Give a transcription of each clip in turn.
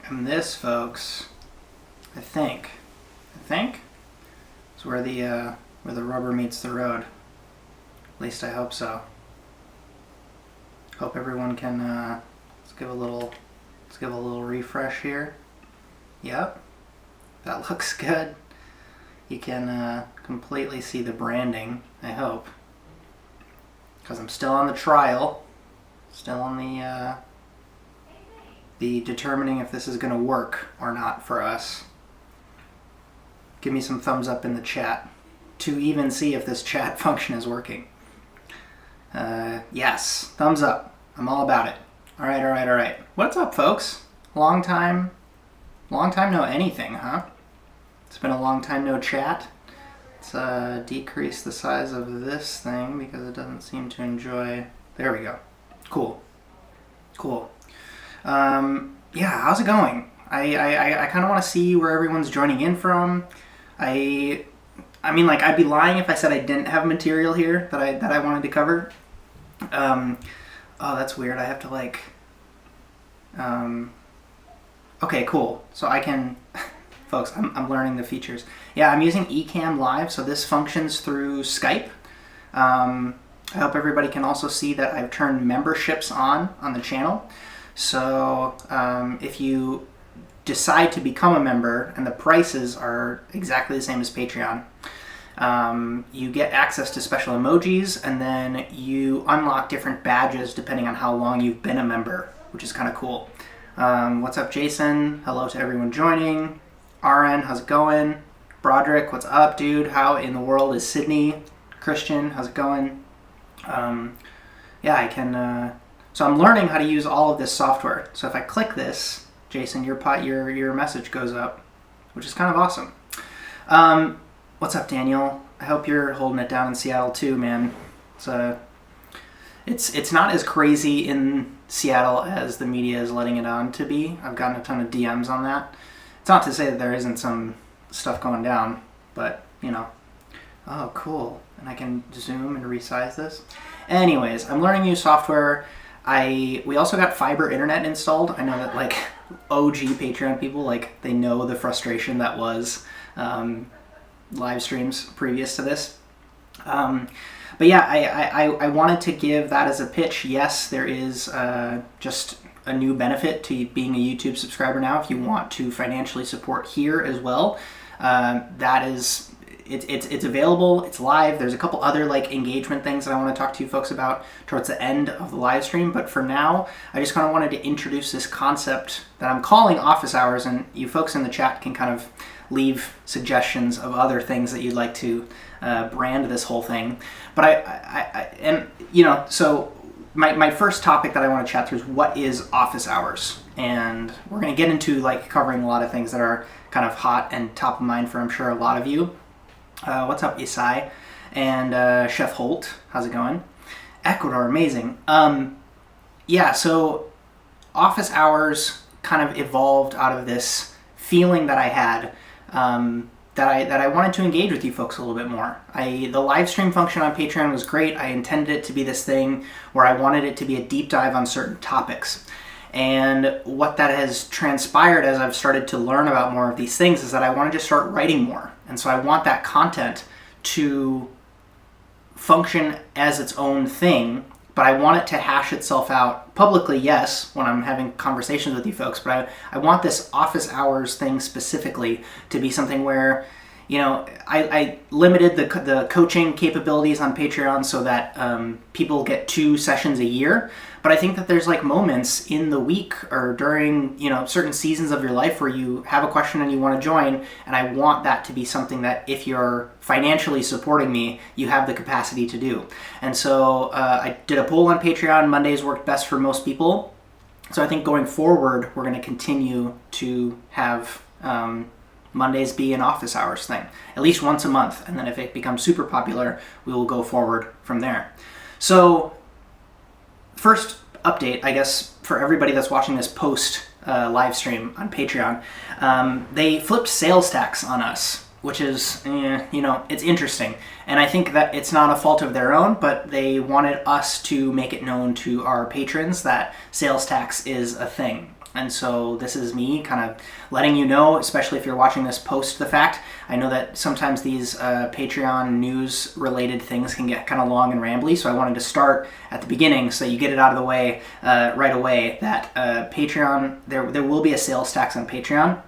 And this, folks, I think, is where the rubber meets the road. At least I hope so. Hope everyone can. Let's give a little refresh here. Yep, that looks good. You can completely see the branding. I hope, because I'm still on the trial, still on the determining if this is going to work or not for us. Give me some thumbs up in the chat to even see if this chat function is working. Yes, thumbs up. I'm all about it. All right. What's up, folks? Long time no anything, huh? It's been a long time no chat. Let's decrease the size of this thing because it doesn't seem to enjoy. There we go. Cool. Yeah, how's it going? I kind of want to see where everyone's joining in from. I mean, like, I'd be lying if I said I didn't have material here that I wanted to cover. Oh, that's weird. I have to, like... Okay, cool. So I can... Folks, I'm learning the features. Yeah, I'm using Ecamm Live, so this functions through Skype. I hope everybody can also see that I've turned memberships on the channel. So if you decide to become a member, and the prices are exactly the same as Patreon, you get access to special emojis, and then you unlock different badges depending on how long you've been a member, which is kind of cool. What's up, Jason? Hello to everyone joining. RN, how's it going? Broderick, what's up, dude? How in the world is Sydney? Christian, how's it going? Yeah, I can... So I'm learning how to use all of this software. So if I click this, Jason, your message goes up, which is kind of awesome. What's up, Daniel? I hope you're holding it down in Seattle too, man. It's not as crazy in Seattle as the media is letting it on to be. I've gotten a ton of DMs on that. It's not to say that there isn't some stuff going down, but, you know. Oh, cool. And I can zoom and resize this. Anyways, I'm learning new software. We also got fiber internet installed. I know that, like, OG Patreon people, like, they know the frustration that was live streams previous to this. But yeah, I wanted to give that as a pitch. Yes, there is just a new benefit to being a YouTube subscriber now. If you want to financially support here as well, that is... It's available, it's live. There's a couple other like engagement things that I want to talk to you folks about towards the end of the live stream, but for now, I just kind of wanted to introduce this concept that I'm calling office hours, and you folks in the chat can kind of leave suggestions of other things that you'd like to brand this whole thing. But and you know, so my first topic that I want to chat through is what is office hours, and we're going to get into like covering a lot of things that are kind of hot and top of mind for, I'm sure, a lot of you. What's up, Isai? And Chef Holt, how's it going? Ecuador, amazing. Yeah, so office hours kind of evolved out of this feeling that I had that I wanted to engage with you folks a little bit more. The live stream function on Patreon was great. I intended it to be this thing where I wanted it to be a deep dive on certain topics. And what that has transpired as I've started to learn about more of these things is that I wanted to start writing more. And so I want that content to function as its own thing, but I want it to hash itself out publicly, yes, when I'm having conversations with you folks, but I want this office hours thing specifically to be something where, you know, I limited the coaching capabilities on Patreon so that people get 2 sessions a year. But I think that there's like moments in the week or during, you know, certain seasons of your life where you have a question and you want to join, and I want that to be something that if you're financially supporting me, you have the capacity to do. And so I did a poll on Patreon. Mondays worked best for most people. So I think going forward, we're going to continue to have Mondays be an office hours thing, at least once a month. And then if it becomes super popular, we will go forward from there. So first update, I guess, for everybody that's watching this post live stream on Patreon, they flipped sales tax on us, which is, you know, it's interesting. And I think that it's not a fault of their own, but they wanted us to make it known to our patrons that sales tax is a thing. And so this is me kind of letting you know, especially if you're watching this post the fact. I know that sometimes these Patreon news related things can get kind of long and rambly, so I wanted to start at the beginning so you get it out of the way right away that Patreon, there will be a sales tax on Patreon.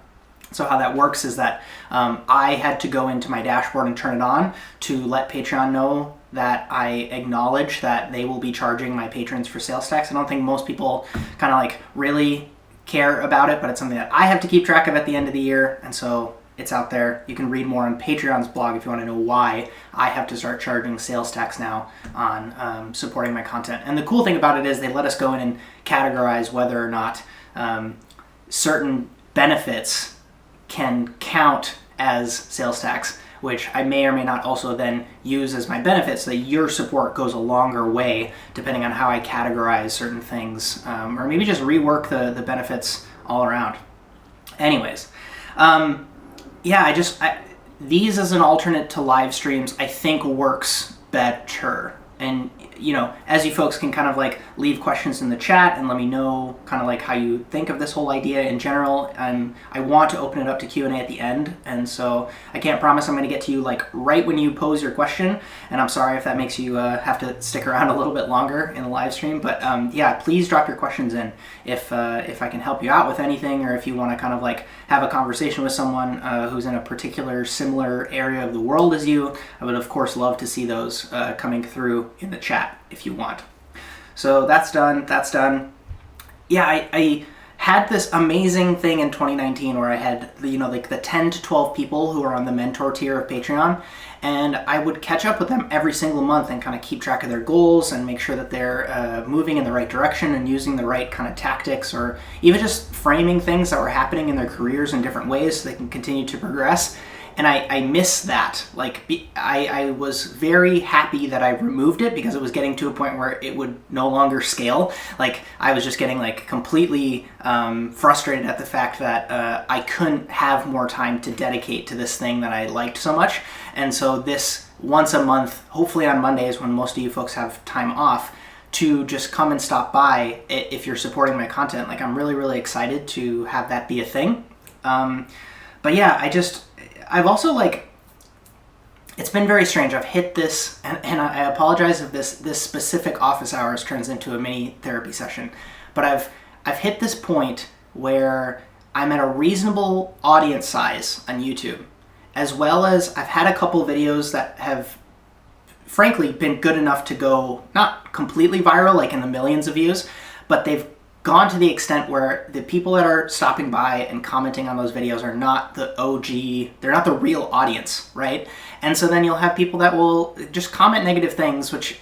So how that works is that I had to go into my dashboard and turn it on to let Patreon know that I acknowledge that they will be charging my patrons for sales tax. I don't think most people kind of like really care about it, but it's something that I have to keep track of at the end of the year, and so it's out there. You can read more on Patreon's blog if you want to know why I have to start charging sales tax now on supporting my content. And the cool thing about it is they let us go in and categorize whether or not certain benefits can count as sales tax, which I may or may not also then use as my benefit, so that your support goes a longer way depending on how I categorize certain things, or maybe just rework the benefits all around. Anyways, these as an alternate to live streams I think works better. And as you folks can kind of like leave questions in the chat and let me know kind of like how you think of this whole idea in general. I want to open it up to Q&A at the end, and so I can't promise I'm going to get to you like right when you pose your question, and I'm sorry if that makes you have to stick around a little bit longer in the live stream, but please drop your questions in if I can help you out with anything, or if you want to kind of like have a conversation with someone who's in a particular similar area of the world as you. I would of course love to see those coming through in the chat if you want. So that's done. Yeah, I had this amazing thing in 2019 where I had like the 10 to 12 people who are on the mentor tier of Patreon, and I would catch up with them every single month and kind of keep track of their goals and make sure that they're moving in the right direction and using the right kind of tactics, or even just framing things that were happening in their careers in different ways so they can continue to progress. And I miss that. Like, I was very happy that I removed it because it was getting to a point where it would no longer scale. Like, I was just getting like completely frustrated at the fact that I couldn't have more time to dedicate to this thing that I liked so much. And so this once a month, hopefully on Mondays when most of you folks have time off, to just come and stop by if you're supporting my content. Like, I'm really, really excited to have that be a thing. But yeah, I've also it's been very strange. I've hit this, and I apologize if this specific office hours turns into a mini therapy session, but I've hit this point where I'm at a reasonable audience size on YouTube, as well as I've had a couple videos that have frankly been good enough to go not completely viral, like in the millions of views, but they've gone to the extent where the people that are stopping by and commenting on those videos are not the OG, they're not the real audience, right? And so then you'll have people that will just comment negative things, which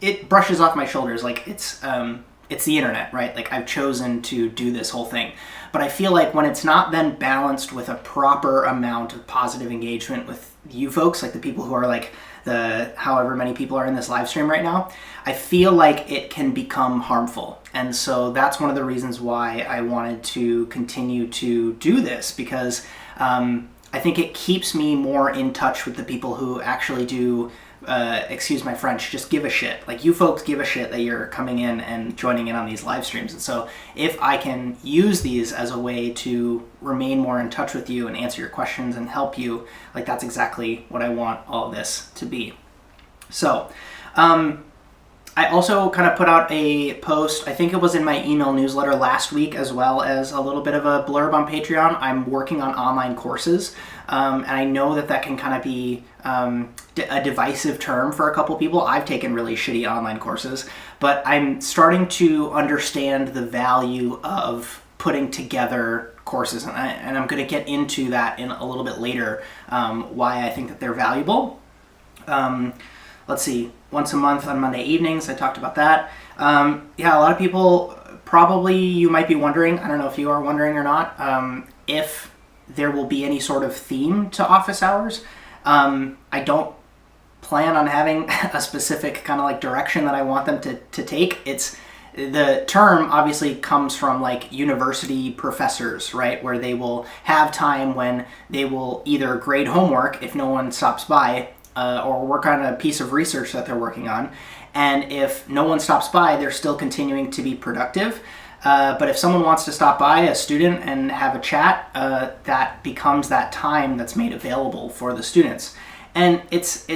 it brushes off my shoulders. Like, it's the internet, right? Like, I've chosen to do this whole thing. But I feel like when it's not then balanced with a proper amount of positive engagement with you folks, like the people who are like the however many people are in this live stream right now, I feel like it can become harmful. And so that's one of the reasons why I wanted to continue to do this, because I think it keeps me more in touch with the people who actually do, excuse my French, just give a shit. Like, you folks give a shit that you're coming in and joining in on these live streams. And so if I can use these as a way to remain more in touch with you and answer your questions and help you, like, that's exactly what I want all of this to be. So, I also kind of put out a post, I think it was in my email newsletter last week, as well as a little bit of a blurb on Patreon. I'm working on online courses, and I know that can kind of be a divisive term for a couple people. I've taken really shitty online courses, but I'm starting to understand the value of putting together courses, and I'm going to get into that in a little bit later, why I think that they're valuable. Let's see, once a month on Monday evenings, I talked about that. A lot of people, probably you might be wondering, I don't know if you are wondering or not, if there will be any sort of theme to office hours. I don't plan on having a specific kind of like direction that I want them to take. The term obviously comes from like university professors, right? Where they will have time when they will either grade homework if no one stops by, or work on a piece of research that they're working on. And if no one stops by, they're still continuing to be productive. But if someone wants to stop by, a student, and have a chat, that becomes that time that's made available for the students. And it's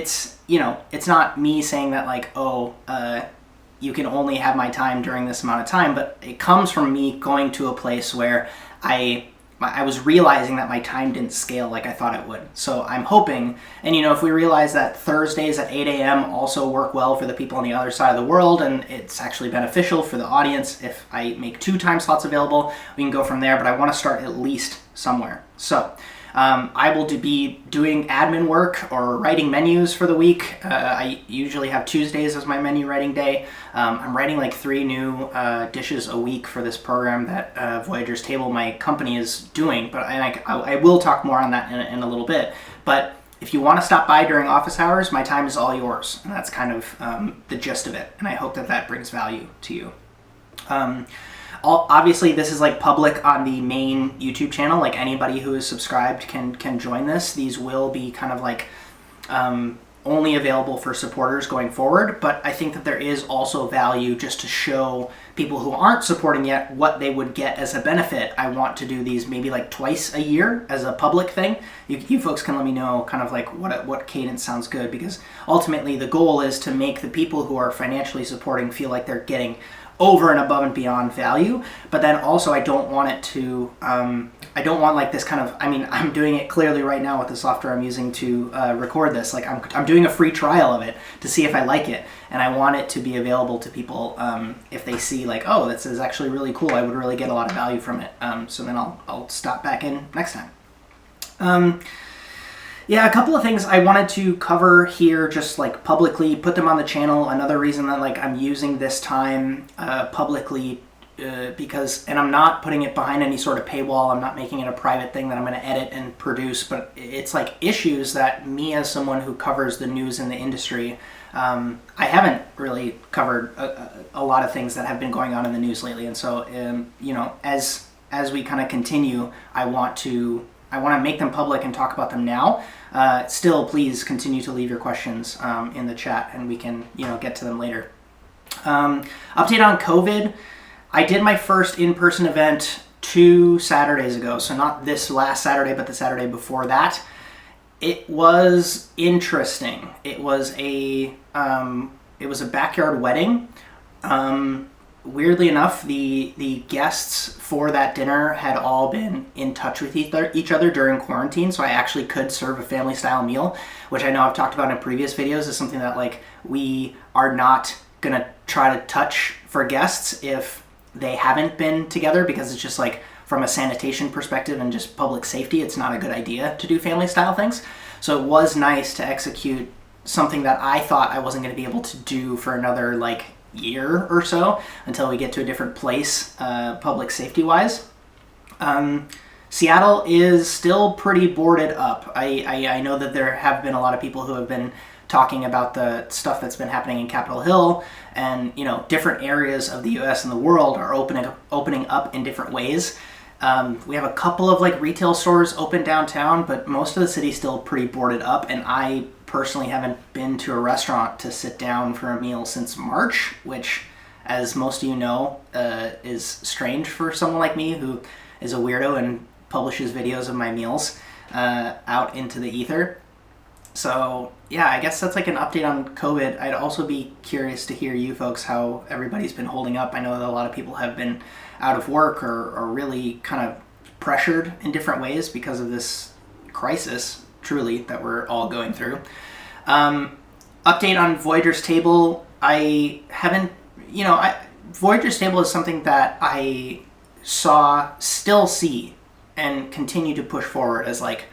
not me saying that like, you can only have my time during this amount of time, but it comes from me going to a place where I was realizing that my time didn't scale like I thought it would. So I'm hoping, and if we realize that Thursdays at 8 a.m. also work well for the people on the other side of the world, and it's actually beneficial for the audience, if I make 2 time slots available, we can go from there, but I want to start at least somewhere. So I will be doing admin work or writing menus for the week. I usually have Tuesdays as my menu writing day. I'm writing like 3 new dishes a week for this program that Voyager's Table, my company, is doing. But I will talk more on that in a little bit. But if you want to stop by during office hours, my time is all yours. And that's kind of the gist of it. And I hope that brings value to you. Obviously, this is like public on the main YouTube channel. Like anybody who is subscribed can join this. These will be kind of like only available for supporters going forward. But I think that there is also value just to show people who aren't supporting yet what they would get as a benefit. I want to do these maybe like twice a year as a public thing. You folks can let me know kind of like what cadence sounds good, because ultimately the goal is to make the people who are financially supporting feel like they're getting over and above and beyond value. But then also I don't want it to, I don't want like this kind of, I'm doing it clearly right now with the software I'm using to record this. Like I'm doing a free trial of it to see if I like it. And I want it to be available to people if they see like, oh, this is actually really cool. I would really get a lot of value from it. So then I'll stop back in next time. Yeah, a couple of things I wanted to cover here, just like publicly, put them on the channel. Another reason that like I'm using this time publicly because, and I'm not putting it behind any sort of paywall. I'm not making it a private thing that I'm going to edit and produce, but it's like issues that me as someone who covers the news in the industry, I haven't really covered a lot of things that have been going on in the news lately. And so, as we kind of continue, I want to make them public and talk about them now. Still, please continue to leave your questions in the chat, and we can get to them later. Update on COVID. I did my first in-person event 2 Saturdays ago, so not this last Saturday, but the Saturday before that. It was interesting. It was a backyard wedding. Weirdly enough, the guests for that dinner had all been in touch with each other during quarantine, so I actually could serve a family-style meal, which I know I've talked about in previous videos is something that like we are not going to try to touch for guests if they haven't been together, because it's just like from a sanitation perspective and just public safety, it's not a good idea to do family-style things. So it was nice to execute something that I thought I wasn't going to be able to do for another like year or so until we get to a different place public safety wise. Seattle is still pretty boarded up. I know that there have been a lot of people who have been talking about the stuff that's been happening in Capitol Hill, and different areas of the US and the world are opening up in different ways. We have a couple of like retail stores open downtown, but most of the city's still pretty boarded up, and I personally haven't been to a restaurant to sit down for a meal since March, which, as most of you know, is strange for someone like me who is a weirdo and publishes videos of my meals out into the ether. So yeah, I guess that's like an update on COVID. I'd also be curious to hear you folks how everybody's been holding up. I know that a lot of people have been out of work or really kind of pressured in different ways because of this crisis, truly, that we're all going through. Update on Voyager's Table. Voyager's Table is something that I still see, and continue to push forward as like,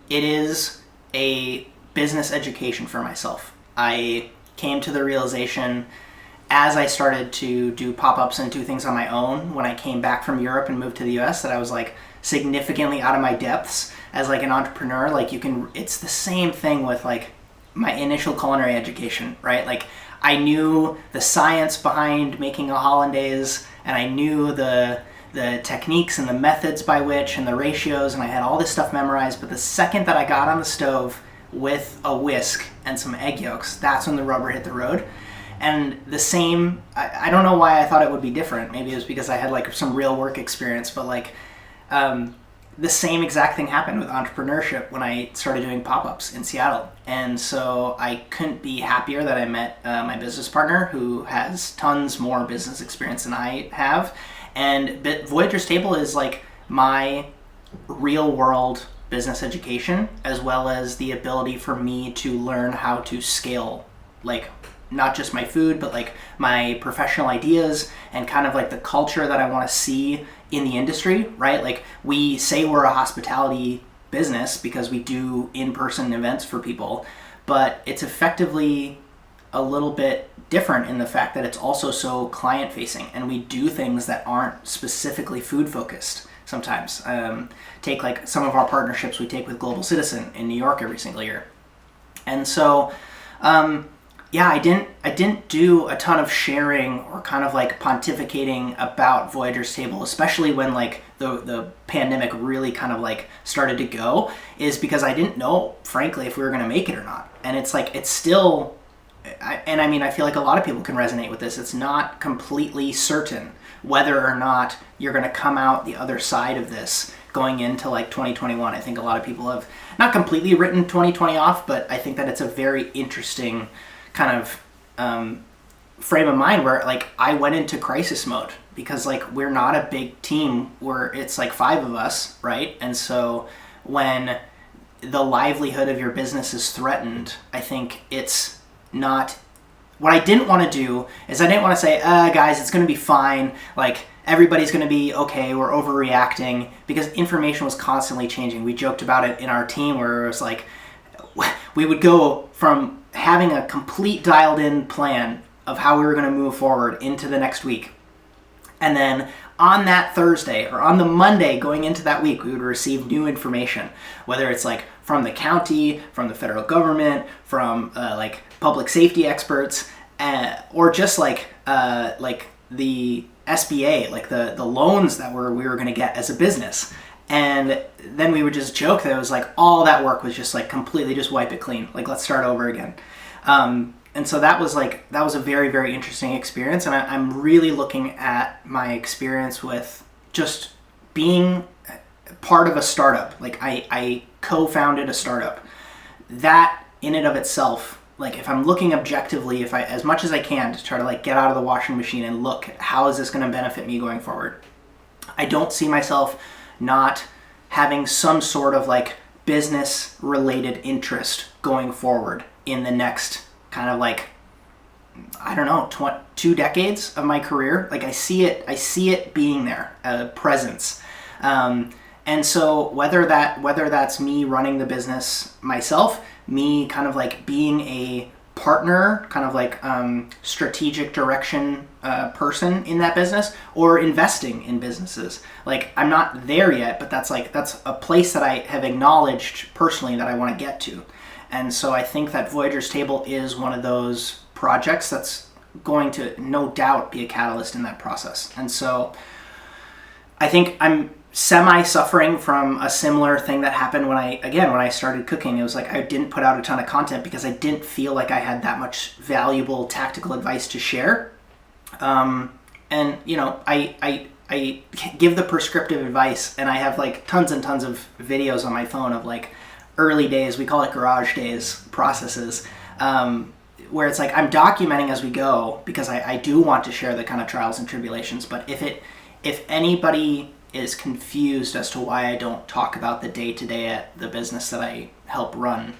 it is a business education for myself. I came to the realization as I started to do pop-ups and do things on my own when I came back from Europe and moved to the US, that I was like significantly out of my depths as like an entrepreneur. Like it's the same thing with like my initial culinary education, right? Like I knew the science behind making a hollandaise, and I knew the techniques and the methods by which and the ratios, and I had all this stuff memorized, but the second that I got on the stove with a whisk and some egg yolks, that's when the rubber hit the road. And the same, I don't know why I thought it would be different. Maybe it was because I had like some real work experience, but like the same exact thing happened with entrepreneurship when I started doing pop-ups in Seattle. And so I couldn't be happier that I met my business partner who has tons more business experience than I have. And Voyager's Table is like my real world business education, as well as the ability for me to learn how to scale, like not just my food, but like my professional ideas and kind of like the culture that I want to see in the industry, right? Like we say we're a hospitality business because we do in-person events for people, but it's effectively a little bit different in the fact that it's also so client facing, and we do things that aren't specifically food focused sometimes. Take like some of our partnerships we take with Global Citizen in New York every single year. And so I didn't do a ton of sharing or kind of like pontificating about Voyager's Table, especially when like the pandemic really kind of like started to go, is because I didn't know, frankly, if we were going to make it or not. And it's like, it's still, I feel like a lot of people can resonate with this. It's not completely certain whether or not you're going to come out the other side of this going into like 2021. I think a lot of people have not completely written 2020 off, but I think that it's a very interesting kind of frame of mind where like I went into crisis mode because like we're not a big team where it's like 5 of us, right? And so when the livelihood of your business is threatened, I think it's not, what I didn't want to do is I didn't want to say, guys, it's going to be fine. Like everybody's going to be okay. We're overreacting, because information was constantly changing. We joked about it in our team where it was like, we would go from having a complete dialed in plan of how we were going to move forward into the next week. And then on that Thursday or on the Monday going into that week, we would receive new information, whether it's like from the county, from the federal government, from like public safety experts, or just like the SBA, like the loans that we were going to get as a business. And then we would just joke that it was like all that work was just like completely just wipe it clean. Like, let's start over again. And so that was a very, very interesting experience. And I'm really looking at my experience with just being part of a startup. Like I co-founded a startup. That in and of itself, like if I'm looking objectively, if I, as much as I can to try to like get out of the washing machine and look at how is this going to benefit me going forward, I don't see myself not having some sort of like business related interest going forward in the next kind of like, I don't know, 2 decades of my career. Like I see it being there, a presence. And so whether that's me running the business myself, me kind of like being a partner, kind of like strategic direction person in that business, or investing in businesses. Like I'm not there yet, but that's a place that I have acknowledged personally that I want to get to. And so I think that Voyager's Table is one of those projects that's going to no doubt be a catalyst in that process. And so I think I'm semi-suffering from a similar thing that happened when I started cooking. It was like I didn't put out a ton of content because I didn't feel like I had that much valuable tactical advice to share. And you know, I give the prescriptive advice, and I have like tons and tons of videos on my phone of like early days, we call it garage days processes, where it's like I'm documenting as we go because I do want to share the kind of trials and tribulations. But if anybody is confused as to why I don't talk about the day-to-day at the business that I help run,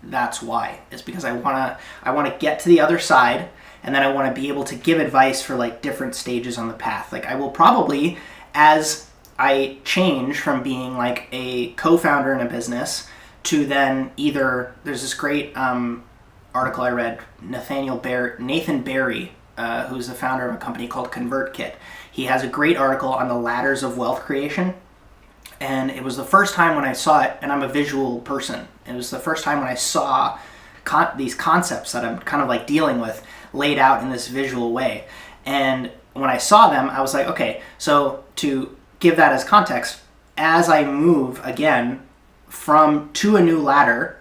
that's why. It's because I want to get to the other side, and then I want to be able to give advice for like different stages on the path. Like I will probably, as I change from being like a co-founder in a business to then either, there's this great article I read, Nathan Barry, who's the founder of a company called ConvertKit. He has a great article on the ladders of wealth creation. And it was the first time when I saw it, and I'm a visual person, it was the first time when I saw these concepts that I'm kind of like dealing with laid out in this visual way. And when I saw them, I was like, okay, so to give that as context, as I move again to a new ladder,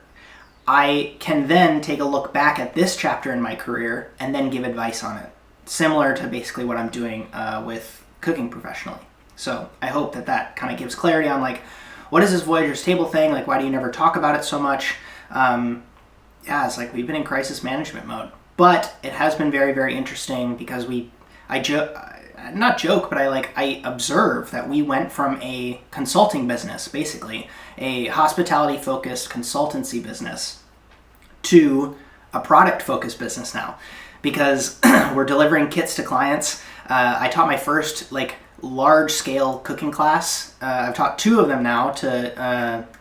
I can then take a look back at this chapter in my career and then give advice on it, similar to basically what I'm doing with cooking professionally. So I hope that kind of gives clarity on like, what is this Voyager's Table thing? Like, why do you never talk about it so much? It's like we've been in crisis management mode. But it has been very, very interesting because I observe that we went from a consulting business, basically, a hospitality-focused consultancy business, to a product-focused business now. Because we're delivering kits to clients. I taught my first large-scale cooking class. I've taught 2 of them now.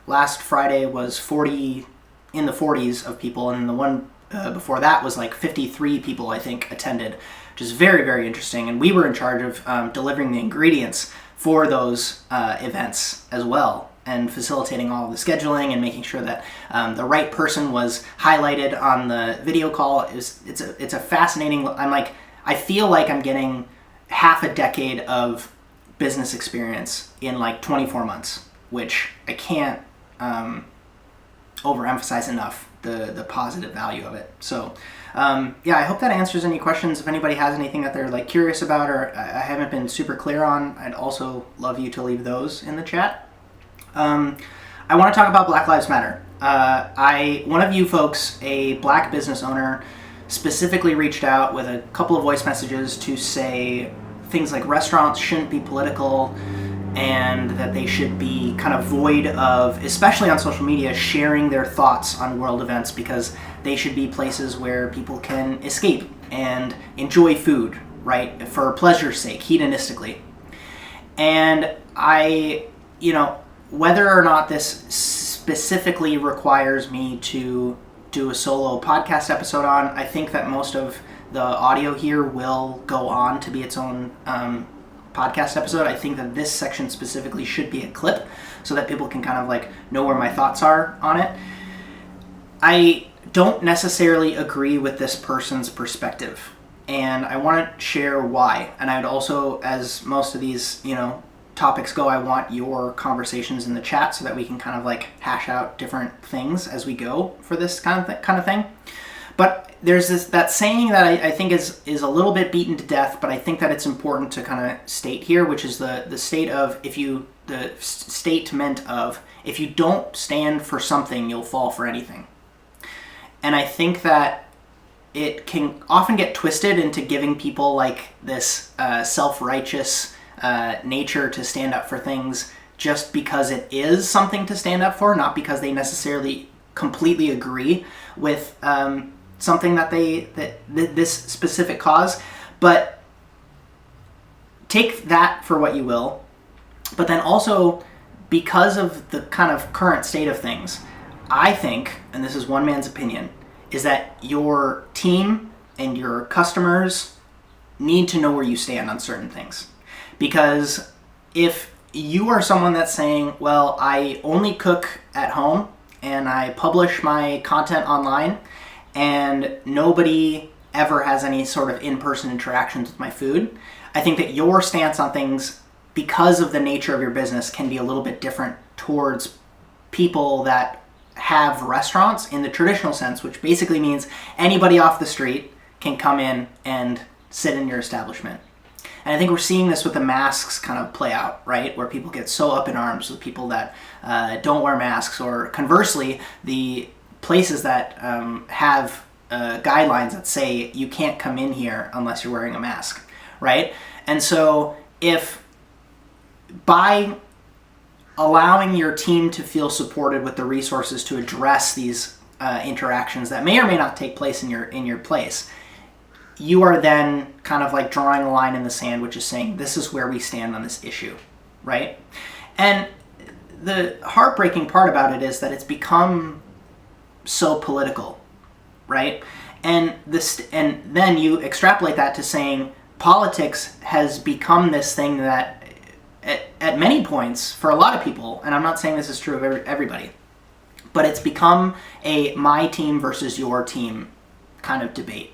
Last Friday was 40 in the 40s of people, and the one before that was 53 people, I think, attended, which is very, very interesting. And we were in charge of delivering the ingredients for those events as well, and facilitating all of the scheduling and making sure that the right person was highlighted on the video call. It's a fascinating. I feel like I'm getting half a decade of business experience in 24 months, which I can't overemphasize enough the positive value of it. So I hope that answers any questions. If anybody has anything that they're curious about or I haven't been super clear on, I'd also love you to leave those in the chat. I want to talk about Black Lives Matter. One of you folks, a black business owner, specifically reached out with a couple of voice messages to say things like restaurants shouldn't be political and that they should be kind of void of, especially on social media, sharing their thoughts on world events, because they should be places where people can escape and enjoy food, right, for pleasure's sake, hedonistically. And whether or not this specifically requires me to do a solo podcast episode on, I think that most of the audio here will go on to be its own podcast episode. I think that this section specifically should be a clip so that people can kind of know where my thoughts are on it. I don't necessarily agree with this person's perspective, and I want to share why. And I'd also, as most of these, topics go, I want your conversations in the chat so that we can kind of hash out different things as we go for this kind of thing. But there's that saying that I think is a little bit beaten to death, but I think that it's important to kind of state here, which is the statement of if you don't stand for something, you'll fall for anything. And I think that it can often get twisted into giving people this self-righteous nature to stand up for things just because it is something to stand up for, not because they necessarily completely agree with something that this specific cause. But take that for what you will. But then also, because of the kind of current state of things, I think, and this is one man's opinion, is that your team and your customers need to know where you stand on certain things. Because if you are someone that's saying, well, I only cook at home and I publish my content online and nobody ever has any sort of in-person interactions with my food, I think that your stance on things, because of the nature of your business, can be a little bit different towards people that have restaurants in the traditional sense, which basically means anybody off the street can come in and sit in your establishment. And I think we're seeing this with the masks kind of play out, right? Where people get so up in arms with people that don't wear masks, or conversely, the places that have guidelines that say you can't come in here unless you're wearing a mask, right? And so if by allowing your team to feel supported with the resources to address these interactions that may or may not take place in your place, you are then kind of drawing a line in the sand, which is saying this is where we stand on this issue, right? And the heartbreaking part about it is that it's become so political, right? And then you extrapolate that to saying politics has become this thing that at many points, for a lot of people, and I'm not saying this is true of everybody, but it's become a my team versus your team kind of debate.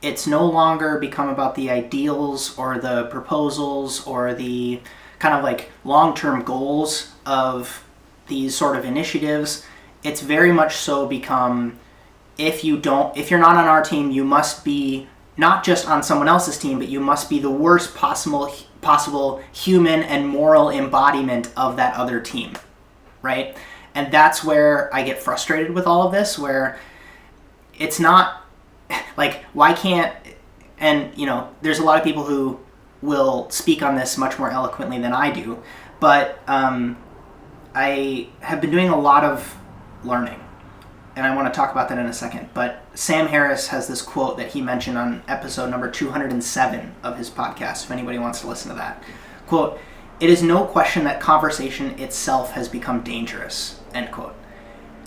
It's no longer become about the ideals or the proposals or the kind of long-term goals of these sort of initiatives. it's very much so become, if you're not on our team, you must be not just on someone else's team, but you must be the worst possible human and moral embodiment of that other team, right? And that's where I get frustrated with all of this, where it's not like, why can't, and there's a lot of people who will speak on this much more eloquently than I do, but I have been doing a lot of learning, and I want to talk about that in a second. But Sam Harris has this quote that he mentioned on episode number 207 of his podcast, if anybody wants to listen to that. Quote, "It is no question that conversation itself has become dangerous," end quote.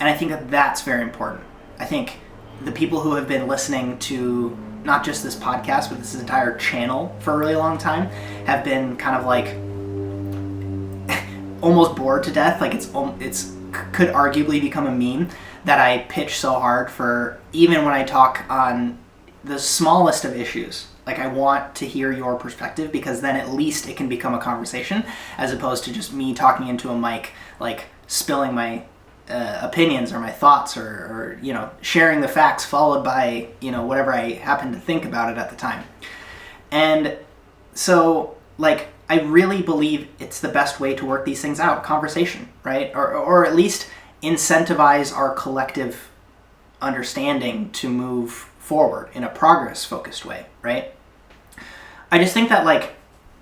And I think that that's very important. I think the people who have been listening to not just this podcast, but this entire channel for a really long time have been kind of like almost bored to death. Like it's could arguably become a meme that I pitch so hard for, even when I talk on the smallest of issues. Like, I want to hear your perspective, because then at least it can become a conversation, as opposed to just me talking into a mic, like spilling my opinions or my thoughts, or sharing the facts followed by whatever I happen to think about it at the time. And so, like, I really believe it's the best way to work these things out, conversation, right? Or at least incentivize our collective understanding to move forward in a progress-focused way, right? I just think that, like,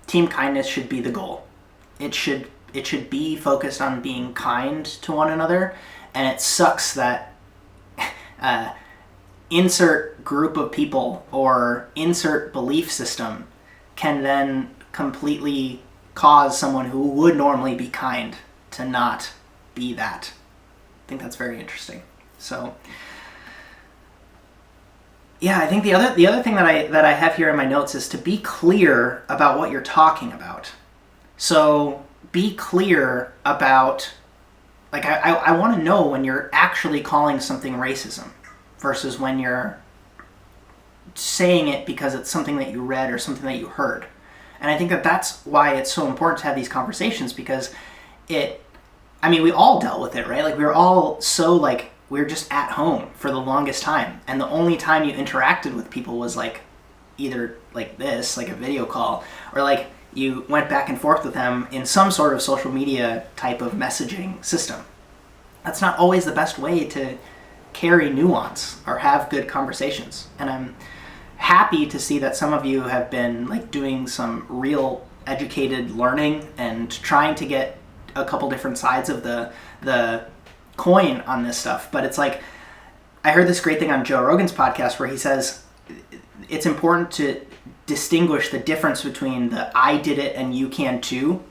team kindness should be the goal. It should be focused on being kind to one another, and it sucks that insert group of people or insert belief system can then completely cause someone who would normally be kind to not be that. I think that's very interesting. So, yeah, I think the other thing that I have here in my notes is to be clear about what you're talking about. So be clear about, like, I want to know when you're actually calling something racism versus when you're saying it because it's something that you read or something that you heard. And I think that that's why it's so important to have these conversations, because we all dealt with it, right? Like, we were all so, like, we were just at home for the longest time. And the only time you interacted with people was, like, either like this, like a video call, or like you went back and forth with them in some sort of social media type of messaging system. That's not always the best way to carry nuance or have good conversations. And I'm happy to see that some of you have been, like, doing some real educated learning and trying to get a couple different sides of the coin on this stuff. But it's like, I heard this great thing on Joe Rogan's podcast where he says it's important to distinguish the difference between the "I did it and you can too"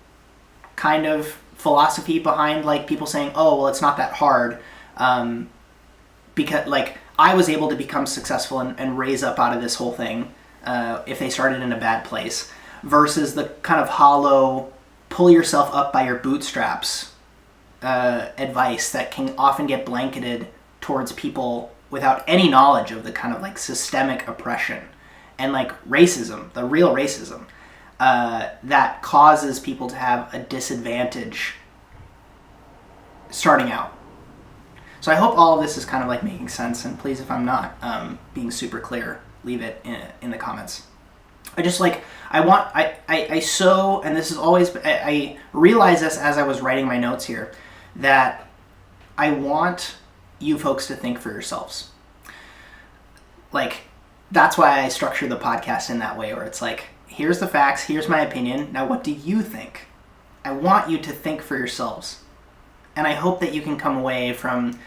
kind of philosophy behind, like, people saying, oh, well, it's not that hard, because, like, I was able to become successful and raise up out of this whole thing if they started in a bad place, versus the kind of hollow, pull yourself up by your bootstraps advice that can often get blanketed towards people without any knowledge of the kind of, like, systemic oppression and, like, racism, the real racism, that causes people to have a disadvantage starting out. So I hope all of this is kind of, like, making sense, and please, if I'm not being super clear, leave it in the comments. I just, like, and this is always, I realized this as I was writing my notes here, that I want you folks to think for yourselves. Like, that's why I structure the podcast in that way, where it's like, here's the facts, here's my opinion, now what do you think? I want you to think for yourselves. And I hope that you can come away from,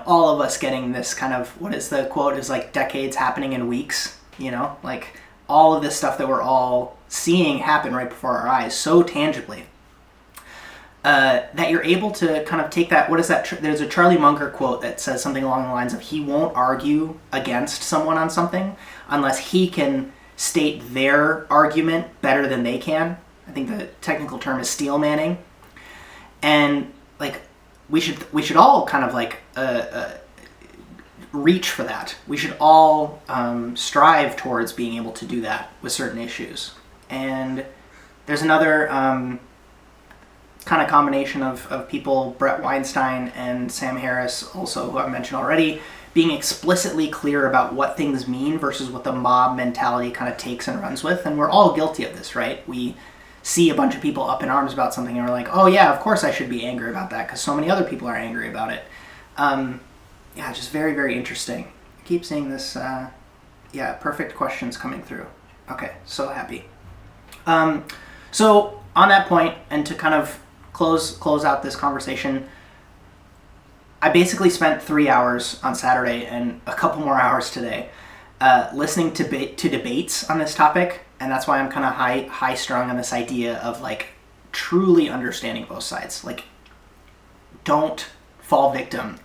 all of us getting this kind of, what is the quote, is like decades happening in weeks, like all of this stuff that we're all seeing happen right before our eyes so tangibly. That you're able to kind of take that, what is that, there's a Charlie Munger quote that says something along the lines of, he won't argue against someone on something unless he can state their argument better than they can. I think the technical term is steel manning. And, like, we should all kind of, like, reach for that. We should all strive towards being able to do that with certain issues. And there's another kind of combination of people, Brett Weinstein and Sam Harris, also who I mentioned already, being explicitly clear about what things mean versus what the mob mentality kind of takes and runs with. And we're all guilty of this, right? We see a bunch of people up in arms about something and we're like, oh yeah, of course I should be angry about that because so many other people are angry about it. Yeah, just very, very interesting. I keep seeing this, perfect questions coming through. Okay, so happy. So on that point, and to kind of close out this conversation, I basically spent 3 hours on Saturday and a couple more hours today listening to debates on this topic, and that's why I'm kind of high strung on this idea of like truly understanding both sides. Like, don't fall victim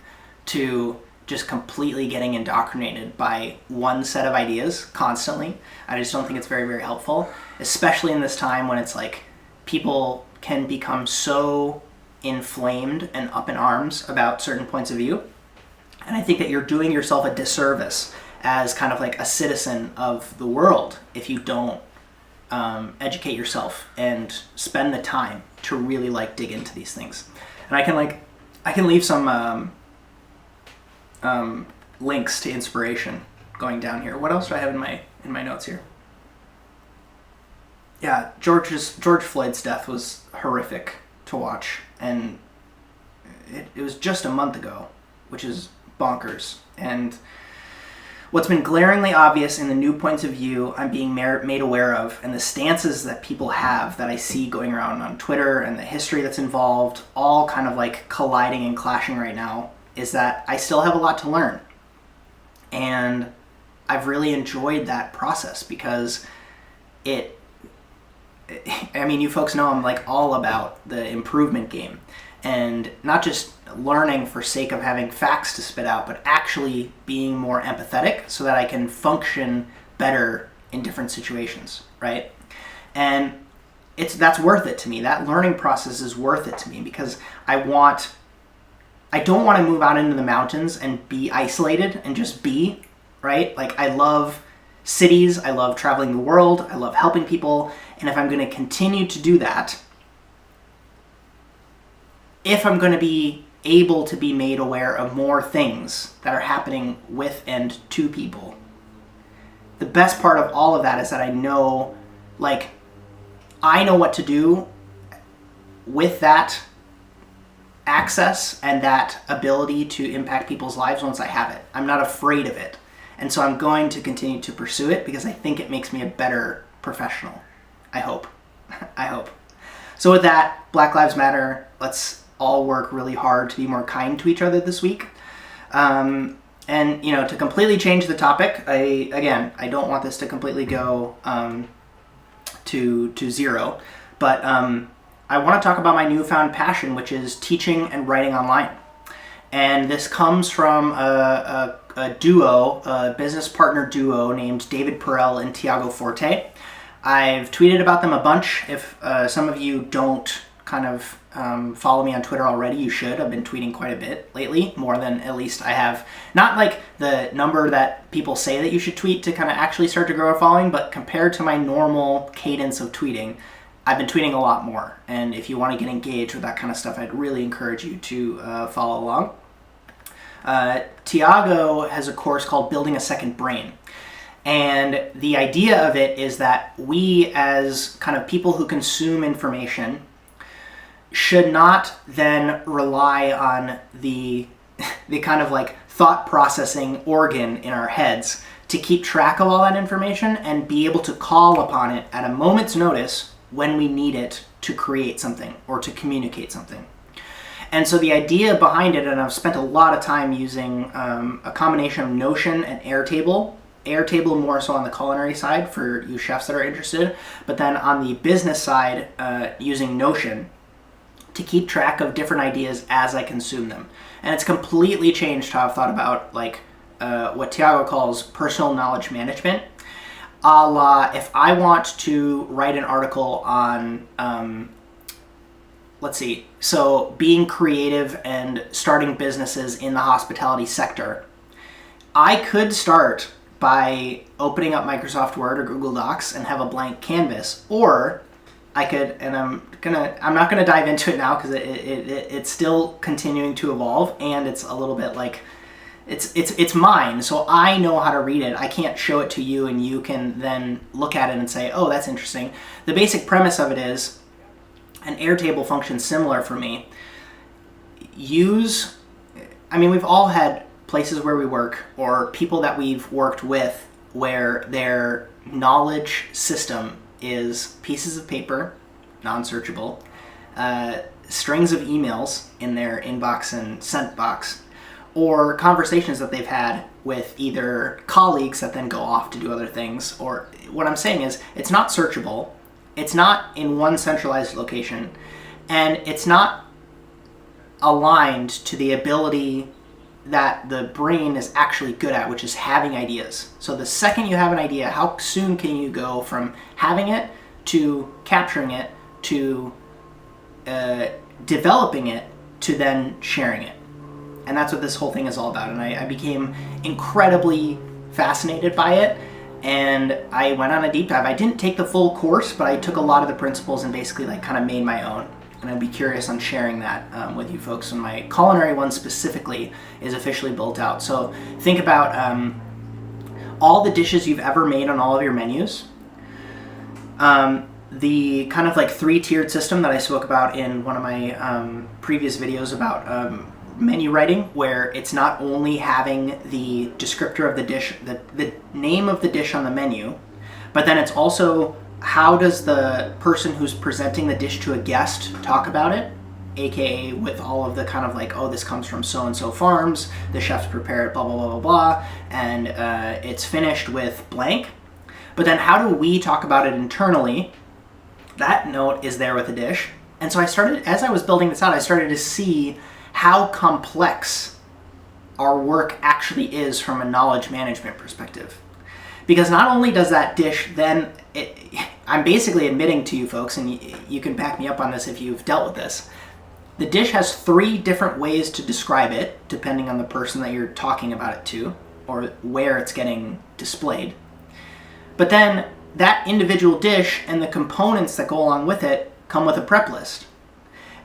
to just completely getting indoctrinated by one set of ideas constantly. I just don't think it's very, very helpful, especially in this time when it's like people can become so inflamed and up in arms about certain points of view. And I think that you're doing yourself a disservice as kind of like a citizen of the world if you don't educate yourself and spend the time to really like dig into these things. And I can leave some links to inspiration going down here. What else do I have in my notes here? Yeah, George Floyd's death was horrific to watch, and it was just a month ago, which is bonkers. And what's been glaringly obvious in the new points of view I'm being made aware of, and the stances that people have that I see going around on Twitter, and the history that's involved, all kind of like colliding and clashing right now, is that I still have a lot to learn. And I've really enjoyed that process because you folks know I'm like all about the improvement game, and not just learning for sake of having facts to spit out, but actually being more empathetic so that I can function better in different situations, right? And that's worth it to me. That learning process is worth it to me because I don't want to move out into the mountains and be isolated and just be, right? Like, I love cities, I love traveling the world, I love helping people, and if I'm going to continue to do that, if I'm going to be able to be made aware of more things that are happening with and to people, the best part of all of that is that I know what to do with that access and that ability to impact people's lives once I have it. I'm not afraid of it. And so I'm going to continue to pursue it because I think it makes me a better professional. I hope. I hope. So with that, Black Lives Matter. Let's all work really hard to be more kind to each other this week. And, to completely change the topic, I don't want this to completely go to zero, but I want to talk about my newfound passion, which is teaching and writing online. And this comes from a business partner duo named David Perel and Tiago Forte. I've tweeted about them a bunch. If some of you don't kind of follow me on Twitter already, you should. I've been tweeting quite a bit lately, more than at least I have. Not like the number that people say that you should tweet to kind of actually start to grow a following, but compared to my normal cadence of tweeting, I've been tweeting a lot more. And if you want to get engaged with that kind of stuff, I'd really encourage you to follow along. Tiago has a course called Building a Second Brain. And the idea of it is that we, as kind of people who consume information, should not then rely on the kind of like thought processing organ in our heads to keep track of all that information and be able to call upon it at a moment's notice when we need it to create something or to communicate something. And so the idea behind it, and I've spent a lot of time using a combination of Notion and Airtable. Airtable more so on the culinary side for you chefs that are interested, but then on the business side, using Notion to keep track of different ideas as I consume them. And it's completely changed how I've thought about what Tiago calls personal knowledge management. A la, if I want to write an article on, so being creative and starting businesses in the hospitality sector, I could start by opening up Microsoft Word or Google Docs and have a blank canvas, or I could, and I'm not gonna dive into it now because it's still continuing to evolve, and it's a little bit like, it's mine, so I know how to read it. I can't show it to you and you can then look at it and say, oh, that's interesting. The basic premise of it is an Airtable functions similar for me. We've all had places where we work or people that we've worked with where their knowledge system is pieces of paper, non-searchable, strings of emails in their inbox and sent box, or conversations that they've had with either colleagues that then go off to do other things. Or what I'm saying is, it's not searchable, it's not in one centralized location, and it's not aligned to the ability that the brain is actually good at, which is having ideas. So the second you have an idea, how soon can you go from having it to capturing it to developing it to then sharing it? And that's what this whole thing is all about. And I became incredibly fascinated by it, and I went on a deep dive. I didn't take the full course, but I took a lot of the principles and basically kind of made my own. And I'd be curious on sharing that with you folks when my culinary one specifically is officially built out. So think about all the dishes you've ever made on all of your menus. The kind of 3-tiered system that I spoke about in one of my previous videos about menu writing, where it's not only having the descriptor of the dish, the name of the dish on the menu, but then it's also how does the person who's presenting the dish to a guest talk about it, aka with all of the kind of oh, this comes from so-and-so farms, the chefs prepare it, blah, blah, blah, blah, blah, and it's finished with blank. But then how do we talk about it internally? That note is there with the dish. And so as I was building this out, I started to see how complex our work actually is from a knowledge management perspective. Because not only does that dish then, I'm basically admitting to you folks, and you can back me up on this if you've dealt with this, the dish has 3 different ways to describe it, depending on the person that you're talking about it to, or where it's getting displayed. But then that individual dish and the components that go along with it come with a prep list.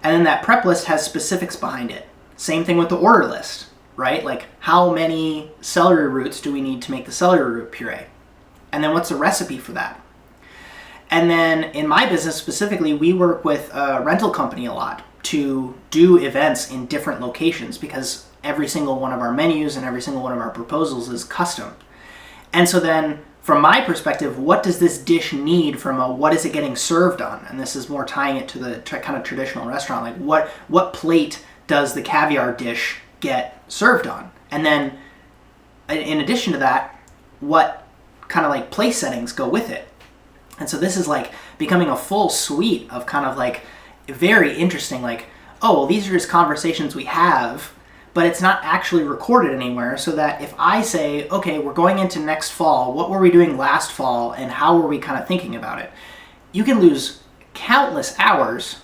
And then that prep list has specifics behind it. Same thing with the order list, right? How many celery roots do we need to make the celery root puree? And then what's the recipe for that? And then in my business specifically, we work with a rental company a lot to do events in different locations because every single one of our menus and every single one of our proposals is custom. And so then from my perspective, what does this dish need from what is it getting served on? And this is more tying it to the kind of traditional restaurant. What plate does the caviar dish get served on? And then in addition to that, what kind of place settings go with it? And so this is becoming a full suite of kind of very interesting, oh, well, these are just conversations we have, but it's not actually recorded anywhere, so that if I say, okay, we're going into next fall, what were we doing last fall, and how were we kind of thinking about it? You can lose countless hours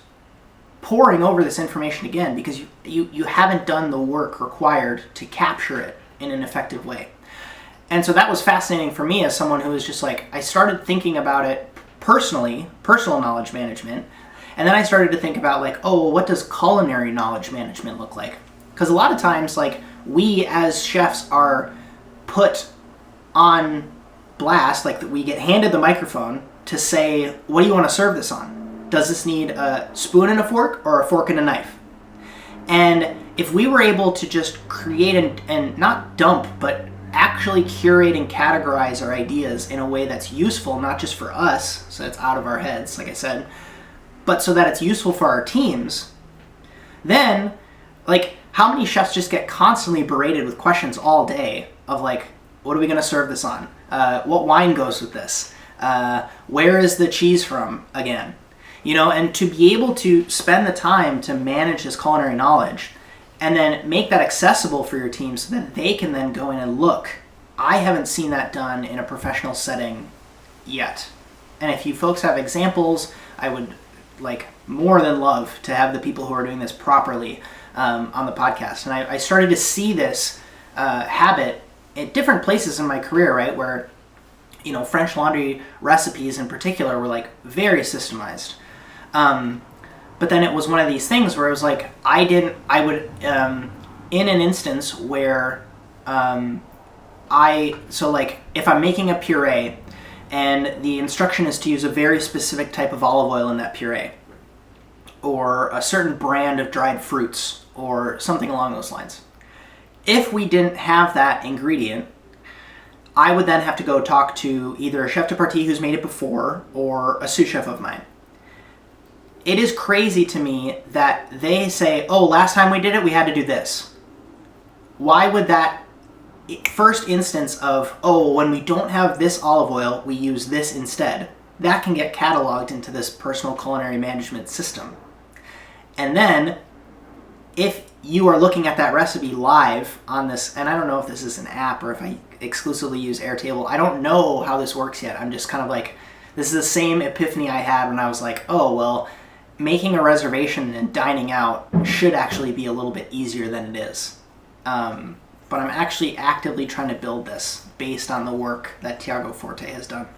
poring over this information again because you haven't done the work required to capture it in an effective way. And so that was fascinating for me as someone who was just I started thinking about it personally, personal knowledge management, and then I started to think about oh, well, what does culinary knowledge management look like? Because a lot of times, we as chefs are put on blast, we get handed the microphone to say, what do you want to serve this on? Does this need a spoon and a fork or a fork and a knife? And if we were able to just create and not dump, but actually curate and categorize our ideas in a way that's useful, not just for us, so it's out of our heads, like I said, but so that it's useful for our teams, then, how many chefs just get constantly berated with questions all day of what are we going to serve this on? What wine goes with this? Where is the cheese from again? And to be able to spend the time to manage this culinary knowledge and then make that accessible for your team so that they can then go in and look. I haven't seen that done in a professional setting yet. And if you folks have examples, I would more than love to have the people who are doing this properly on the podcast. And I started to see this habit at different places in my career, right? Where, French Laundry recipes in particular were very systemized. But then it was one of these things where it was like, in an instance where, if I'm making a puree and the instruction is to use a very specific type of olive oil in that puree, or a certain brand of dried fruits, or something along those lines. If we didn't have that ingredient, I would then have to go talk to either a chef de partie who's made it before, or a sous chef of mine. It is crazy to me that they say, oh, last time we did it, we had to do this. Why would that first instance of, oh, when we don't have this olive oil, we use this instead, that can get cataloged into this personal culinary management system. And then, if you are looking at that recipe live on this, and I don't know if this is an app or if I exclusively use Airtable, I don't know how this works yet. I'm just kind of like, this is the same epiphany I had when I was like, oh, well, making a reservation and dining out should actually be a little bit easier than it is. But I'm actually actively trying to build this based on the work that Tiago Forte has done.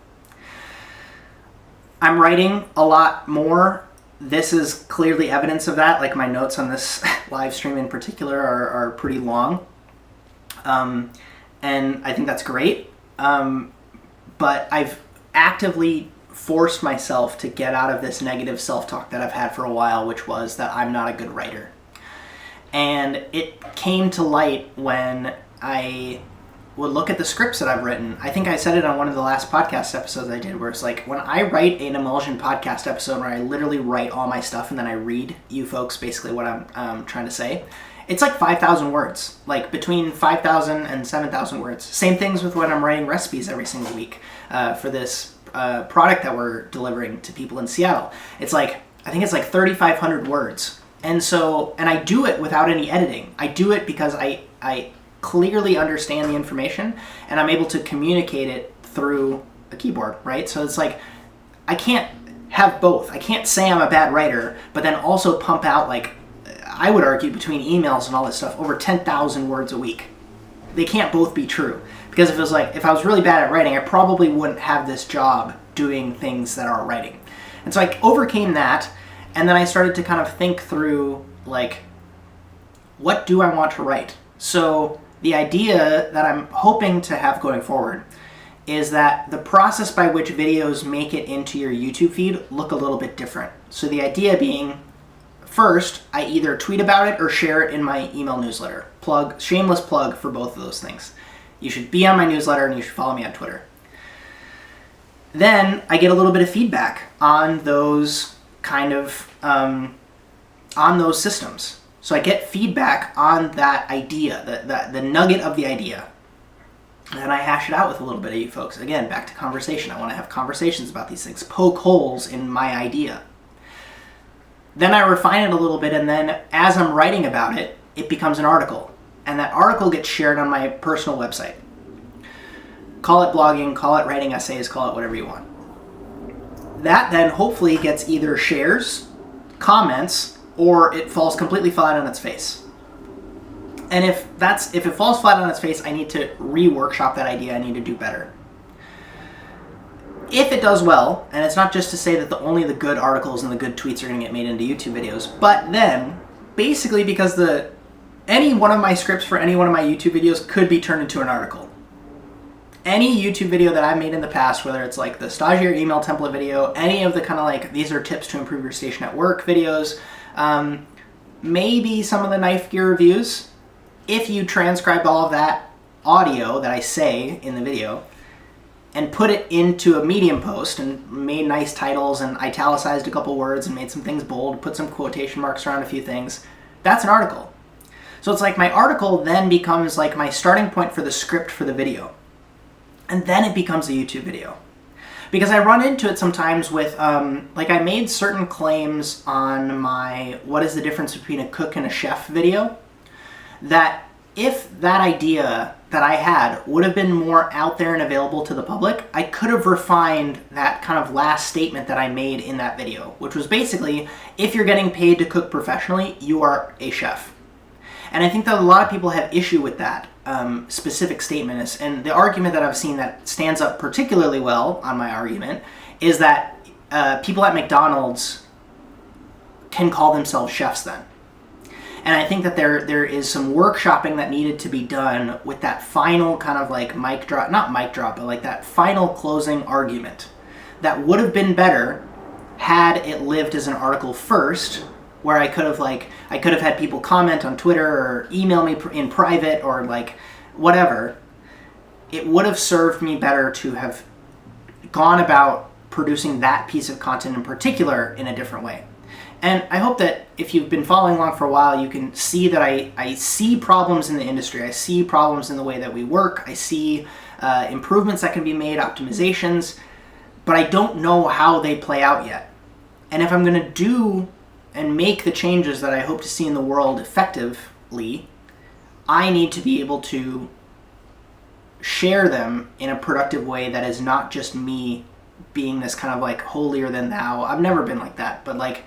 I'm writing a lot more. This is clearly evidence of that. Like, my notes on this live stream in particular are pretty long. And I think that's great. But I've actively forced myself to get out of this negative self-talk that I've had for a while, which was that I'm not a good writer. And it came to light when I would look at the scripts that I've written. I think I said it on one of the last podcast episodes I did, where it's like, when I write an Emulsion podcast episode where I literally write all my stuff and then I read you folks basically what I'm trying to say, it's like 5,000 words, like between 5,000 and 7,000 words. Same things with when I'm writing recipes every single week for this product that we're delivering to people in Seattle. It's like, I think it's like 3,500 words. And I do it without any editing. I do it because I clearly understand the information and I'm able to communicate it through a keyboard, right? So it's like, I can't have both. I can't say I'm a bad writer, but then also pump out, like, I would argue between emails and all this stuff, over 10,000 words a week. They can't both be true. Because if I was really bad at writing, I probably wouldn't have this job doing things that are writing. And so I overcame that, and then I started to kind of think through, like, what do I want to write? So the idea that I'm hoping to have going forward is that the process by which videos make it into your YouTube feed look a little bit different. So the idea being, first, I either tweet about it or share it in my email newsletter. Shameless plug for both of those things. You should be on my newsletter and you should follow me on Twitter. Then I get a little bit of feedback on those on those systems. So I get feedback on that idea, the nugget of the idea. And I hash it out with a little bit of you folks. Again, back to conversation. I want to have conversations about these things, poke holes in my idea. Then I refine it a little bit, and then as I'm writing about it, it becomes an article. And that article gets shared on my personal website. Call it blogging, call it writing essays, call it whatever you want. That then hopefully gets either shares, comments, or it falls completely flat on its face. And if it falls flat on its face, I need to re-workshop that idea. I need to do better. If it does well, and it's not just to say that only the good articles and the good tweets are going to get made into YouTube videos, but then, basically because any one of my scripts for any one of my YouTube videos could be turned into an article. Any YouTube video that I've made in the past, whether it's like the Stagiaire email template video, any of the kind of like, these are tips to improve your station at work videos, maybe some of the knife gear reviews, if you transcribed all of that audio that I say in the video, and put it into a Medium post and made nice titles and italicized a couple words and made some things bold, put some quotation marks around a few things, that's an article. So it's like my article then becomes like my starting point for the script for the video. And then it becomes a YouTube video. Because I run into it sometimes with, I made certain claims on my what is the difference between a cook and a chef video, that if that idea that I had would have been more out there and available to the public, I could have refined that kind of last statement that I made in that video, which was basically, if you're getting paid to cook professionally, you are a chef. And I think that a lot of people have issue with that specific statement. And the argument that I've seen that stands up particularly well on my argument is that people at McDonald's can call themselves chefs then. And I think that there is some workshopping that needed to be done with that final kind of like mic drop, not mic drop, but like that final closing argument that would have been better had it lived as an article first, where I could have had people comment on Twitter or email me in private or like whatever. It would have served me better to have gone about producing that piece of content in particular in a different way. And I hope that if you've been following along for a while, you can see that I see problems in the industry. I see problems in the way that we work. I see improvements that can be made, optimizations, but I don't know how they play out yet. And if I'm going to do and make the changes that I hope to see in the world effectively, I need to be able to share them in a productive way that is not just me being this kind of like holier than thou. I've never been like that, but like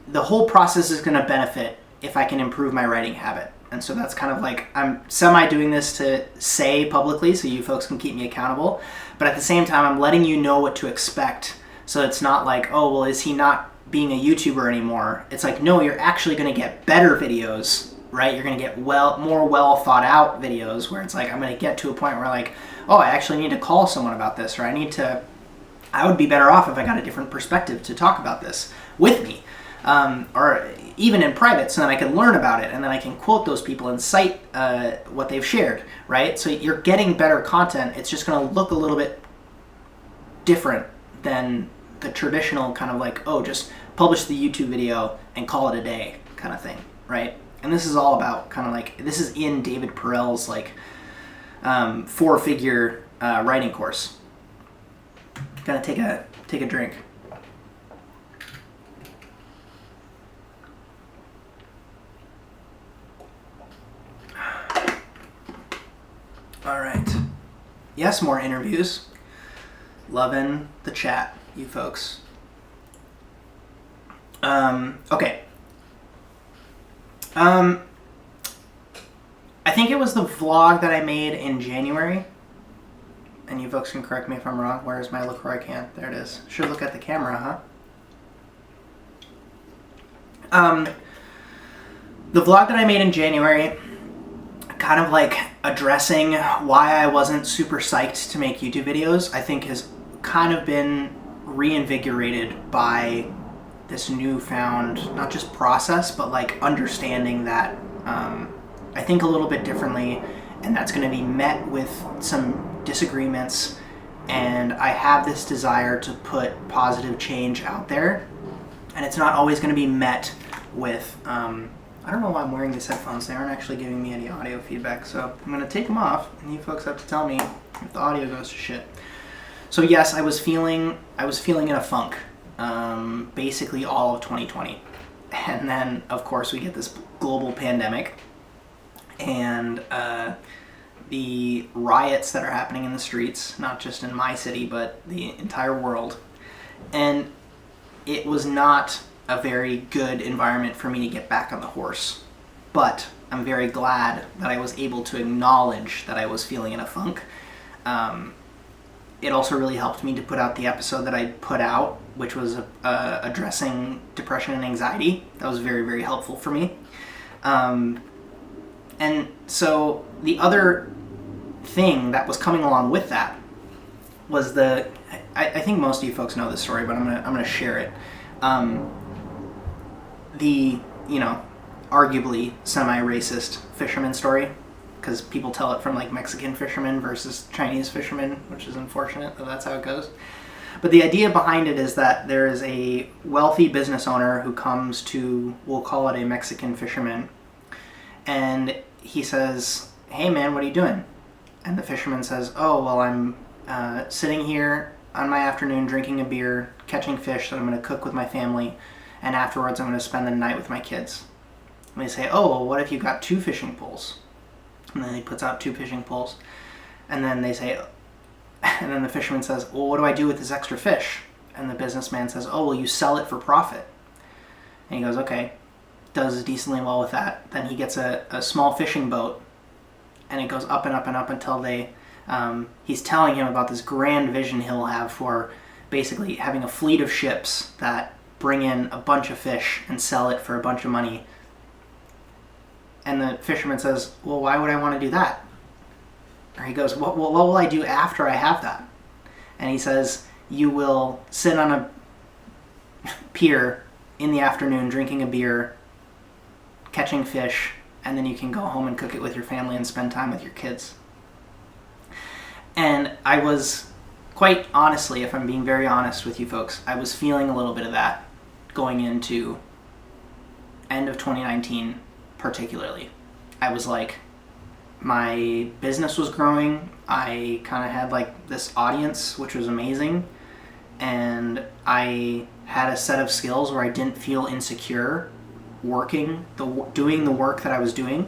the whole process is going to benefit if I can improve my writing habit. And so that's kind of like, I'm semi doing this to say publicly so you folks can keep me accountable, but at the same time I'm letting you know what to expect, so it's not like, oh well, is he not being a YouTuber anymore? It's like, no, you're actually going to get better videos, right? You're going to get more well thought out videos where it's like, I'm going to get to a point where like, oh, I actually need to call someone about this, or I would be better off if I got a different perspective to talk about this with me. Or even in private, so then I can learn about it and then I can quote those people and cite what they've shared, right? So you're getting better content. It's just going to look a little bit different than the traditional kind of like, oh, just publish the YouTube video and call it a day kind of thing, right? And this is all about kind of like, this is in David Perell's like 4-figure writing course. Gonna take a drink. All right. Yes, more interviews. Loving the chat, you folks. Okay. I think it was the vlog that I made in January. And you folks can correct me if I'm wrong. Where's my LaCroix can? There it is. Should look at the camera, huh? The vlog that I made in January, kind of like addressing why I wasn't super psyched to make YouTube videos, I think has kind of been reinvigorated by this newfound, not just process, but like understanding that I think a little bit differently, and that's going to be met with some disagreements, and I have this desire to put positive change out there, and it's not always going to be met with I don't know why I'm wearing these headphones. They aren't actually giving me any audio feedback, so I'm going to take them off, and you folks have to tell me if the audio goes to shit. So yes, I was feeling in a funk basically all of 2020. And then, of course, we get this global pandemic and the riots that are happening in the streets, not just in my city, but the entire world. And it was not a very good environment for me to get back on the horse. But I'm very glad that I was able to acknowledge that I was feeling in a funk. It also really helped me to put out the episode that I put out, which was addressing depression and anxiety. That was very, very helpful for me. And so the other thing that was coming along with that was I think most of you folks know this story, but I'm gonna share it. Arguably semi-racist fisherman story, because people tell it from like Mexican fishermen versus Chinese fishermen, which is unfortunate, but that's how it goes. But the idea behind it is that there is a wealthy business owner who comes to, we'll call it a Mexican fisherman, and he says, "Hey man, what are you doing?" And the fisherman says, "Oh, well, I'm sitting here on my afternoon drinking a beer, catching fish that I'm going to cook with my family, and afterwards I'm going to spend the night with my kids." And they say, "Oh, well, what if you got 2 fishing poles?" And then he puts out 2 fishing poles. And then they say, and then the fisherman says, "Well, what do I do with this extra fish?" And the businessman says, "Oh, well, you sell it for profit." And he goes, "Okay," does decently well with that. Then he gets a small fishing boat, and it goes up and up and up until he's telling him about this grand vision he'll have for basically having a fleet of ships that bring in a bunch of fish and sell it for a bunch of money. And the fisherman says, well, why would I want to do that? Or he goes, what will I do after I have that? And he says, you will sit on a pier in the afternoon drinking a beer, catching fish, and then you can go home and cook it with your family and spend time with your kids. And I was, quite honestly, if I'm being very honest with you folks, I was feeling a little bit of that going into end of 2019 particularly. I was like, my business was growing. I kind of had like this audience, which was amazing. And I had a set of skills where I didn't feel insecure doing the work that I was doing.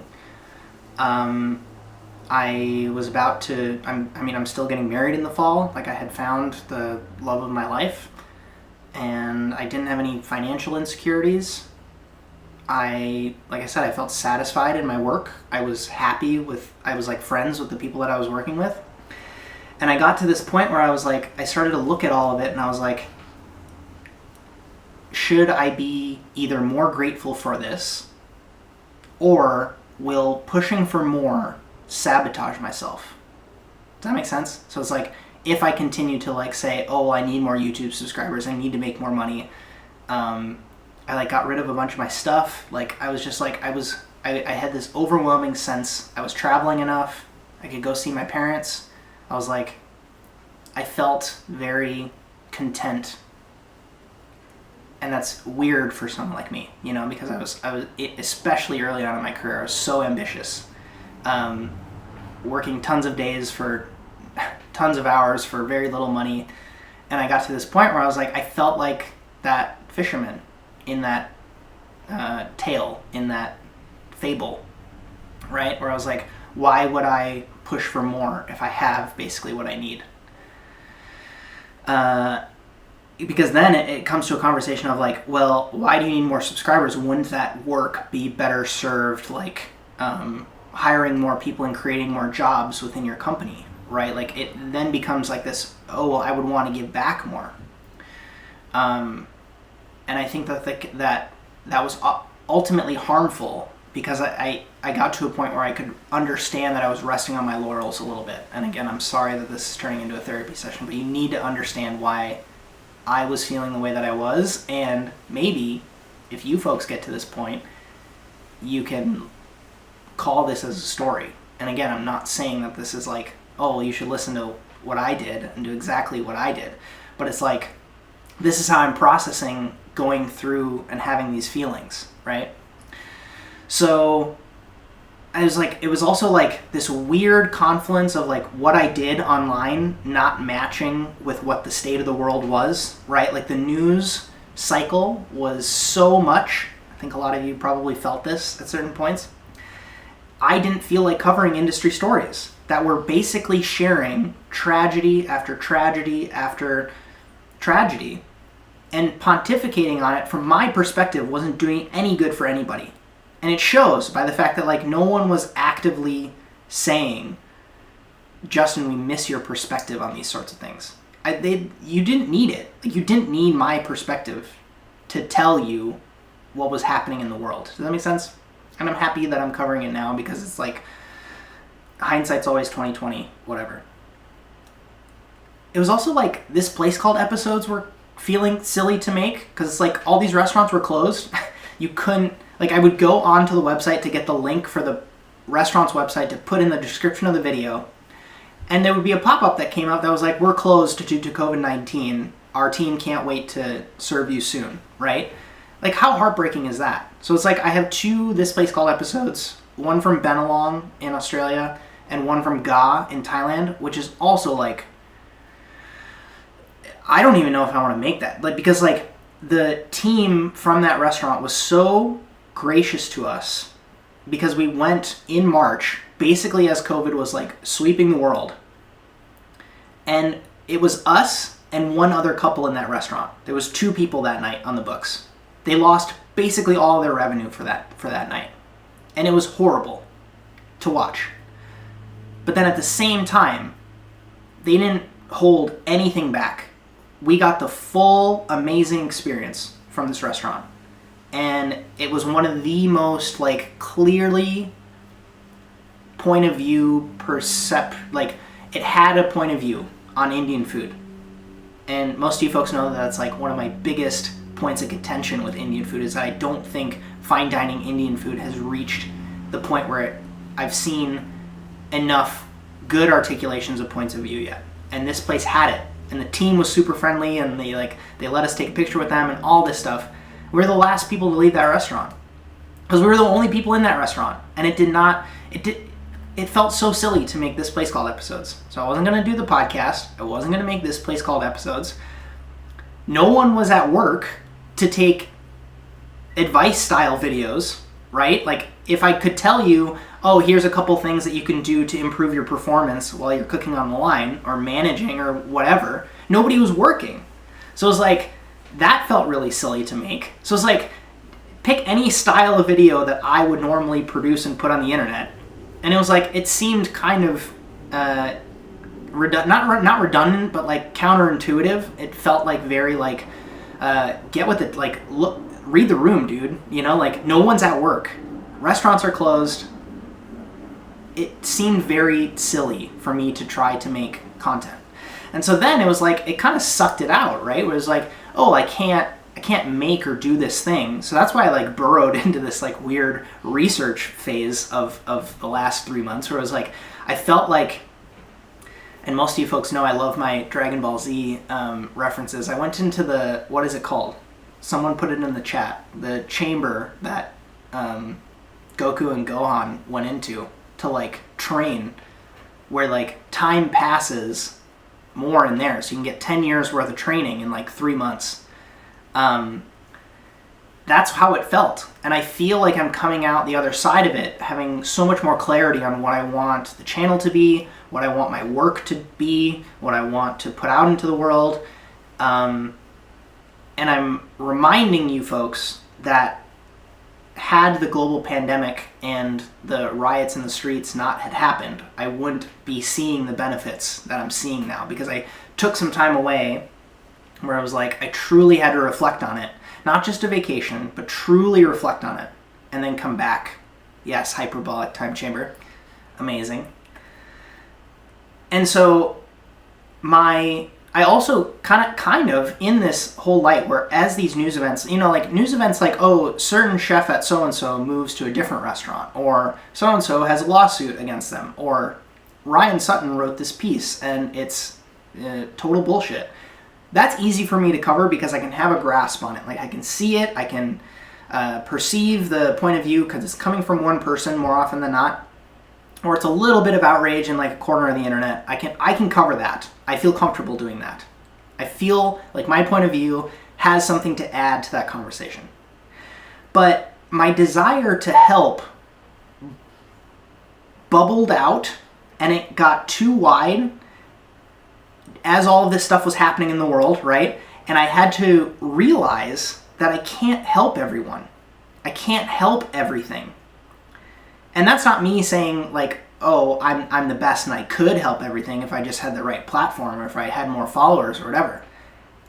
I was about to, I'm still getting married in the fall. Like, I had found the love of my life, and I didn't have any financial insecurities. Like I said, I felt satisfied in my work. I was happy I was like friends with the people that I was working with. And I got to this point where I was like, I started to look at all of it and I was like, should I be either more grateful for this, or will pushing for more sabotage myself? Does that make sense? So it's like, if I continue to like say, oh, I need more YouTube subscribers, I need to make more money, I like got rid of a bunch of my stuff. Like, I was just like, I had this overwhelming sense. I was traveling enough. I could go see my parents. I was like, I felt very content. And that's weird for someone like me, you know, because I was especially early on in my career, I was so ambitious, working tons of days for tons of hours for very little money. And I got to this point where I was like, I felt like that fisherman in that tale, in that fable, right? Where I was like, why would I push for more if I have basically what I need? Because then it comes to a conversation of like, well, why do you need more subscribers? Wouldn't that work be better served like hiring more people and creating more jobs within your company, right? Like, it then becomes like this, oh, well, I would want to give back more. And I think that was ultimately harmful, because I got to a point where I could understand that I was resting on my laurels a little bit. And again, I'm sorry that this is turning into a therapy session, but you need to understand why I was feeling the way that I was. And maybe if you folks get to this point, you can call this as a story. And again, I'm not saying that this is like, oh, you should listen to what I did and do exactly what I did. But it's like, this is how I'm processing going through and having these feelings, right? So I was like, it was also like this weird confluence of like what I did online not matching with what the state of the world was, right? Like, the news cycle was so much. I think a lot of you probably felt this at certain points. I didn't feel like covering industry stories that were basically sharing tragedy after tragedy after tragedy, and pontificating on it from my perspective wasn't doing any good for anybody. And it shows by the fact that like no one was actively saying, Justin, we miss your perspective on these sorts of things. You didn't need it. Like, you didn't need my perspective to tell you what was happening in the world. Does that make sense? And I'm happy that I'm covering it now, because it's like, hindsight's always 20/20, whatever. It was also like, this place called Episodes were feeling silly to make, because it's like all these restaurants were closed. You couldn't, like, I would go onto the website to get the link for the restaurant's website to put in the description of the video, and there would be a pop-up that came out that was like, we're closed due to COVID-19. Our team can't wait to serve you soon, right? Like, how heartbreaking is that? So it's like, I have two This Place Called Episodes, one from Benelong in Australia and one from Ga in Thailand, which is also like, I don't even know if I want to make that. Like, because like, the team from that restaurant was so gracious to us, because we went in March, basically as COVID was like sweeping the world. And it was us and one other couple in that restaurant. There was 2 people that night on the books. They lost basically all of their revenue for that night. And it was horrible to watch. But then at the same time, they didn't hold anything back. We got the full amazing experience from this restaurant. And it was one of the most, like, clearly point of view like, it had a point of view on Indian food. And most of you folks know that that's, like, one of my biggest points of contention with Indian food, is that I don't think fine dining Indian food has reached the point where I've seen enough good articulations of points of view yet. And this place had it. And the team was super friendly, and they let us take a picture with them and all this stuff. We were the last people to leave that restaurant, because we were the only people in that restaurant. And it felt so silly to make this place called Episodes. So I wasn't going to do the podcast. I wasn't going to make this place called Episodes. No one was at work to take advice style videos, right? Like, if I could tell you, oh, here's a couple things that you can do to improve your performance while you're cooking on the line or managing or whatever, nobody was working. So it was like, that felt really silly to make. So it's like, pick any style of video that I would normally produce and put on the internet. And it was like, it seemed kind of not redundant, but like counterintuitive. It felt like very like, get with it, like, look, read the room, dude. You know, like, no one's at work. Restaurants are closed. It seemed very silly for me to try to make content. And so then it was like, it kind of sucked it out, right? It was like, oh, I can't make or do this thing. So that's why I like burrowed into this like weird research phase of the last 3 months, where it was like, I felt like, and most of you folks know I love my Dragon Ball Z references. I went into the, what is it called? Someone put it in the chat. The chamber that Goku and Gohan went into to like train, where like time passes more in there. So you can get 10 years worth of training in like 3 months. That's how it felt. And I feel like I'm coming out the other side of it, having so much more clarity on what I want the channel to be, what I want my work to be, what I want to put out into the world. And I'm reminding you folks that had the global pandemic and the riots in the streets not had happened, I wouldn't be seeing the benefits that I'm seeing now, because I took some time away where I was like, I truly had to reflect on it. Not just a vacation, but truly reflect on it. And then come back. Yes, hyperbolic time chamber. Amazing. And so I also kind of in this whole light where, as these news events, you know, like news events like, oh, certain chef at so-and-so moves to a different restaurant, or so-and-so has a lawsuit against them, or Ryan Sutton wrote this piece and it's total bullshit. That's easy for me to cover because I can have a grasp on it. Like, I can see it, I can perceive the point of view because it's coming from one person more often than not, or it's a little bit of outrage in like a corner of the internet. I can cover that. I feel comfortable doing that. I feel like my point of view has something to add to that conversation. But my desire to help bubbled out, and it got too wide as all of this stuff was happening in the world, right? And I had to realize that I can't help everyone. I can't help everything. And that's not me saying like, oh, I'm the best and I could help everything if I just had the right platform or if I had more followers or whatever.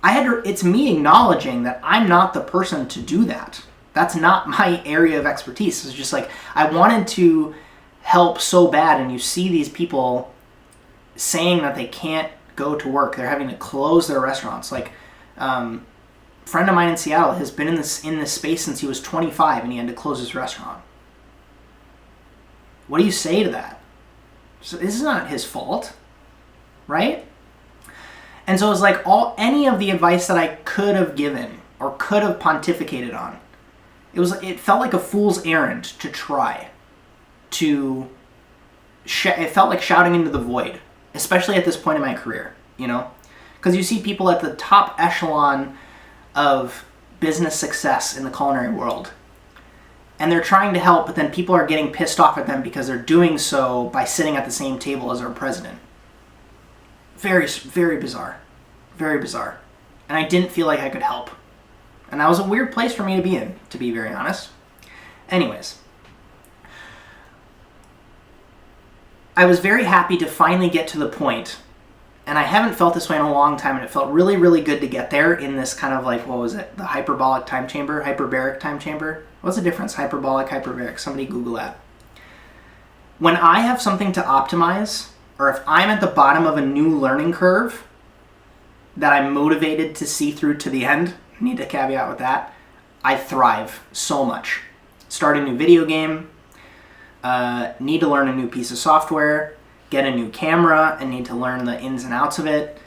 It's me acknowledging that I'm not the person to do that. That's not my area of expertise. It's just like, I wanted to help so bad, and you see these people saying that they can't go to work. They're having to close their restaurants. Like, friend of mine in Seattle has been in this space since he was 25 and he had to close his restaurant. What do you say to that? So this is not his fault, right? And so it was like any of the advice that I could have given or could have pontificated on, it felt like a fool's errand to try to. It felt like shouting into the void, especially at this point in my career, you know, because you see people at the top echelon of business success in the culinary world, and they're trying to help, but then people are getting pissed off at them because they're doing so by sitting at the same table as our president. Very, very bizarre. Very bizarre. And I didn't feel like I could help. And that was a weird place for me to be in, to be very honest. Anyways. I was very happy to finally get to the point And I haven't felt this way in a long time, and it felt really, really good to get there in this kind of like, what was it? The hyperbolic time chamber? Hyperbaric time chamber? What's the difference? Hyperbolic, hyperbaric? Somebody Google that. When I have something to optimize, or if I'm at the bottom of a new learning curve that I'm motivated to see through to the end, I need to caveat with that, I thrive so much. Start a new video game, need to learn a new piece of software, get a new camera and need to learn the ins and outs of it,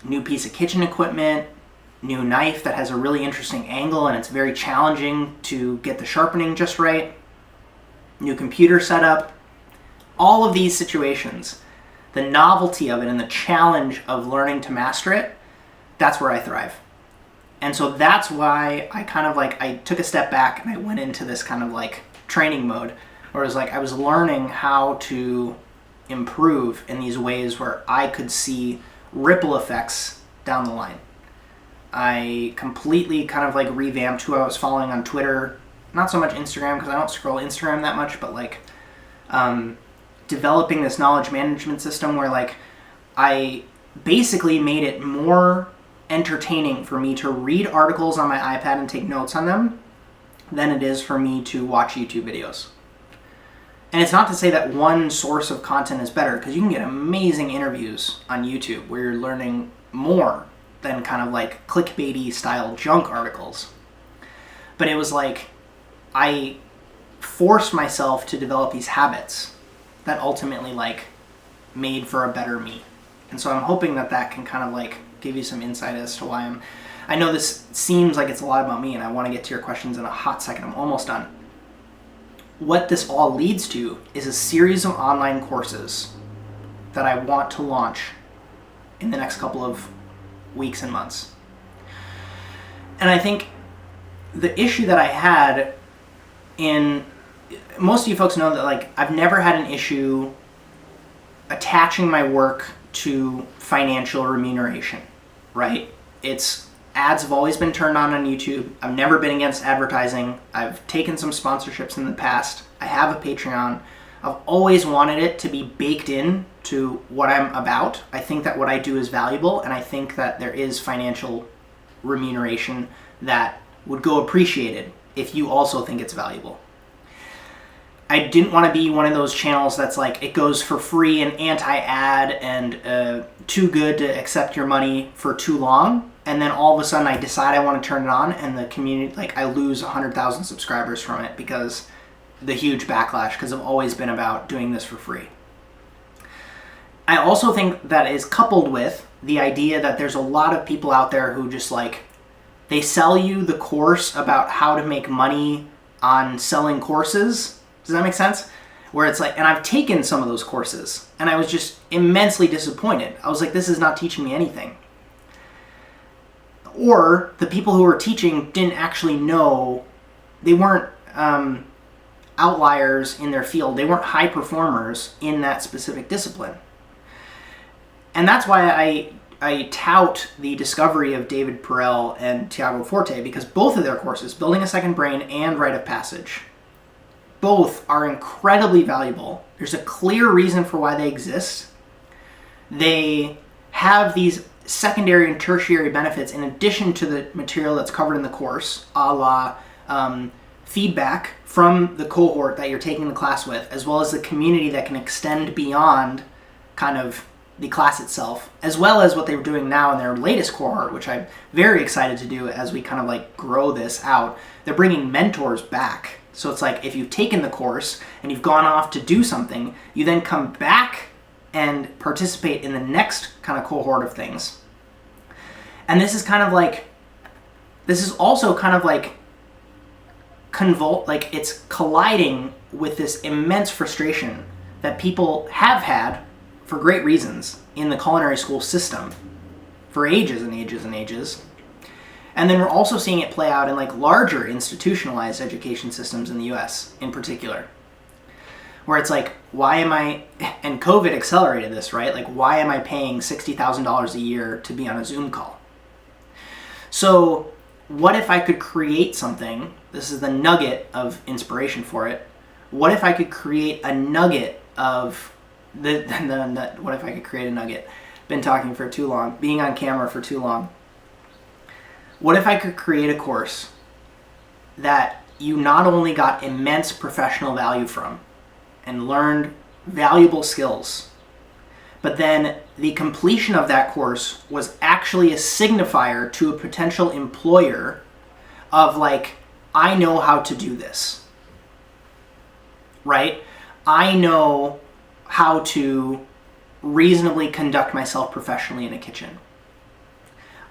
new piece of kitchen equipment, new knife that has a really interesting angle and it's very challenging to get the sharpening just right, new computer setup, all of these situations, the novelty of it and the challenge of learning to master it, that's where I thrive. And so that's why I kind of like, I took a step back and I went into this kind of like training mode where it was like I was learning how to improve in these ways where I could see ripple effects down the line. I completely kind of like revamped who I was following on Twitter, not so much Instagram because I don't scroll Instagram that much, but like developing this knowledge management system where like I basically made it more entertaining for me to read articles on my iPad and take notes on them than it is for me to watch YouTube videos. And it's not to say that one source of content is better, because you can get amazing interviews on YouTube where you're learning more than kind of like clickbaity style junk articles. But it was like I forced myself to develop these habits that ultimately like made for a better me. And so I'm hoping that that can kind of like give you some insight as to why I know this seems like it's a lot about me, and I want to get to your questions in a hot second. I'm almost done. What this all leads to is a series of online courses that I want to launch in the next couple of weeks and months. And I think the issue that I had most of you folks know that like I've never had an issue attaching my work to financial remuneration, right? Ads have always been turned on YouTube. I've never been against advertising. I've taken some sponsorships in the past. I have a Patreon. I've always wanted it to be baked in to what I'm about. I think that what I do is valuable, and I think that there is financial remuneration that would go appreciated if you also think it's valuable. I didn't want to be one of those channels that's like it goes for free and anti-ad and too good to accept your money for too long, and then all of a sudden I decide I want to turn it on and the community, like I lose 100,000 subscribers from it because the huge backlash, because I've always been about doing this for free. I also think that is coupled with the idea that there's a lot of people out there who just like, they sell you the course about how to make money on selling courses. Does that make sense? Where it's like, and I've taken some of those courses and I was just immensely disappointed. I was like, this is not teaching me anything. Or the people who were teaching didn't actually know, they weren't outliers in their field. They weren't high performers in that specific discipline. And that's why I tout the discovery of David Perel and Tiago Forte, because both of their courses, Building a Second Brain and Rite of Passage, both are incredibly valuable. There's a clear reason for why they exist. They have these secondary and tertiary benefits in addition to the material that's covered in the course, a la feedback from the cohort that you're taking the class with, as well as the community that can extend beyond kind of the class itself, as well as what they were doing now in their latest cohort, which I'm very excited to do as we kind of like grow this out. They're bringing mentors back. So it's like if you've taken the course and you've gone off to do something, you then come back and participate in the next kind of cohort of things. And this is also kind of like it's colliding with this immense frustration that people have had for great reasons in the culinary school system for ages and ages and ages. And then we're also seeing it play out in like larger institutionalized education systems in the US in particular, where it's like, and COVID accelerated this, right? Like, why am I paying $60,000 a year to be on a Zoom call? So what if I could create something, this is the nugget of inspiration for it, what if I could create a nugget of what if I could create a nugget? Been talking for too long, being on camera for too long. What if I could create a course that you not only got immense professional value from and learned valuable skills, but then the completion of that course was actually a signifier to a potential employer of like, I know how to do this, right? I know how to reasonably conduct myself professionally in a kitchen.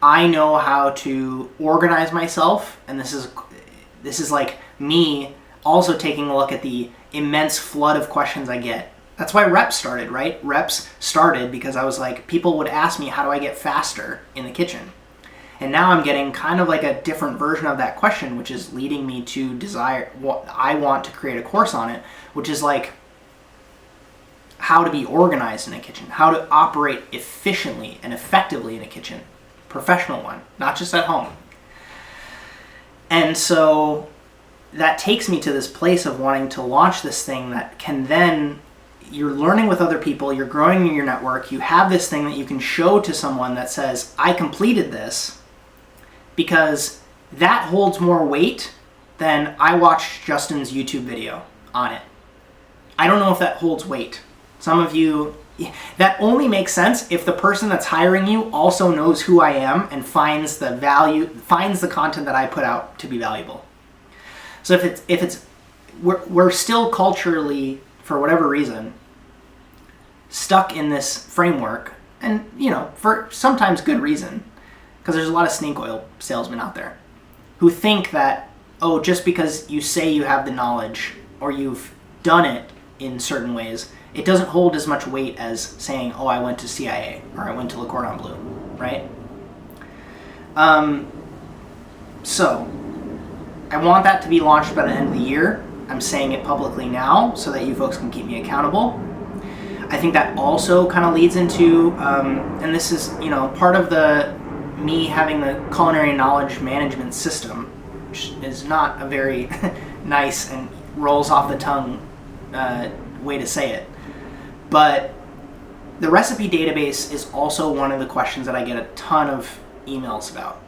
I know how to organize myself, and this is like me also taking a look at the immense flood of questions I get. That's why Reps started, right? Reps started because I was like, people would ask me, how do I get faster in the kitchen? And now I'm getting kind of like a different version of that question, which is leading me to desire, what I want to create a course on it, which is like how to be organized in a kitchen, how to operate efficiently and effectively in a kitchen. Professional one, not just at home. And so that takes me to this place of wanting to launch this thing that can then, you're learning with other people, you're growing in your network, you have this thing that you can show to someone that says, I completed this, because that holds more weight than I watched Justin's YouTube video on it. I don't know if that holds weight. Some of you, that only makes sense if the person that's hiring you also knows who I am and finds the content that I put out to be valuable. So we're still culturally, for whatever reason, stuck in this framework, and for sometimes good reason, because there's a lot of snake oil salesmen out there who think that, oh, just because you say you have the knowledge or you've done it in certain ways, it doesn't hold as much weight as saying, oh, I went to CIA or I went to Le Cordon Bleu, right? So I want that to be launched by the end of the year. I'm saying it publicly now so that you folks can keep me accountable. I think that also kind of leads into, and this is, part of me having the culinary knowledge management system, which is not a very nice and rolls off the tongue way to say it. But the recipe database is also one of the questions that I get a ton of emails about.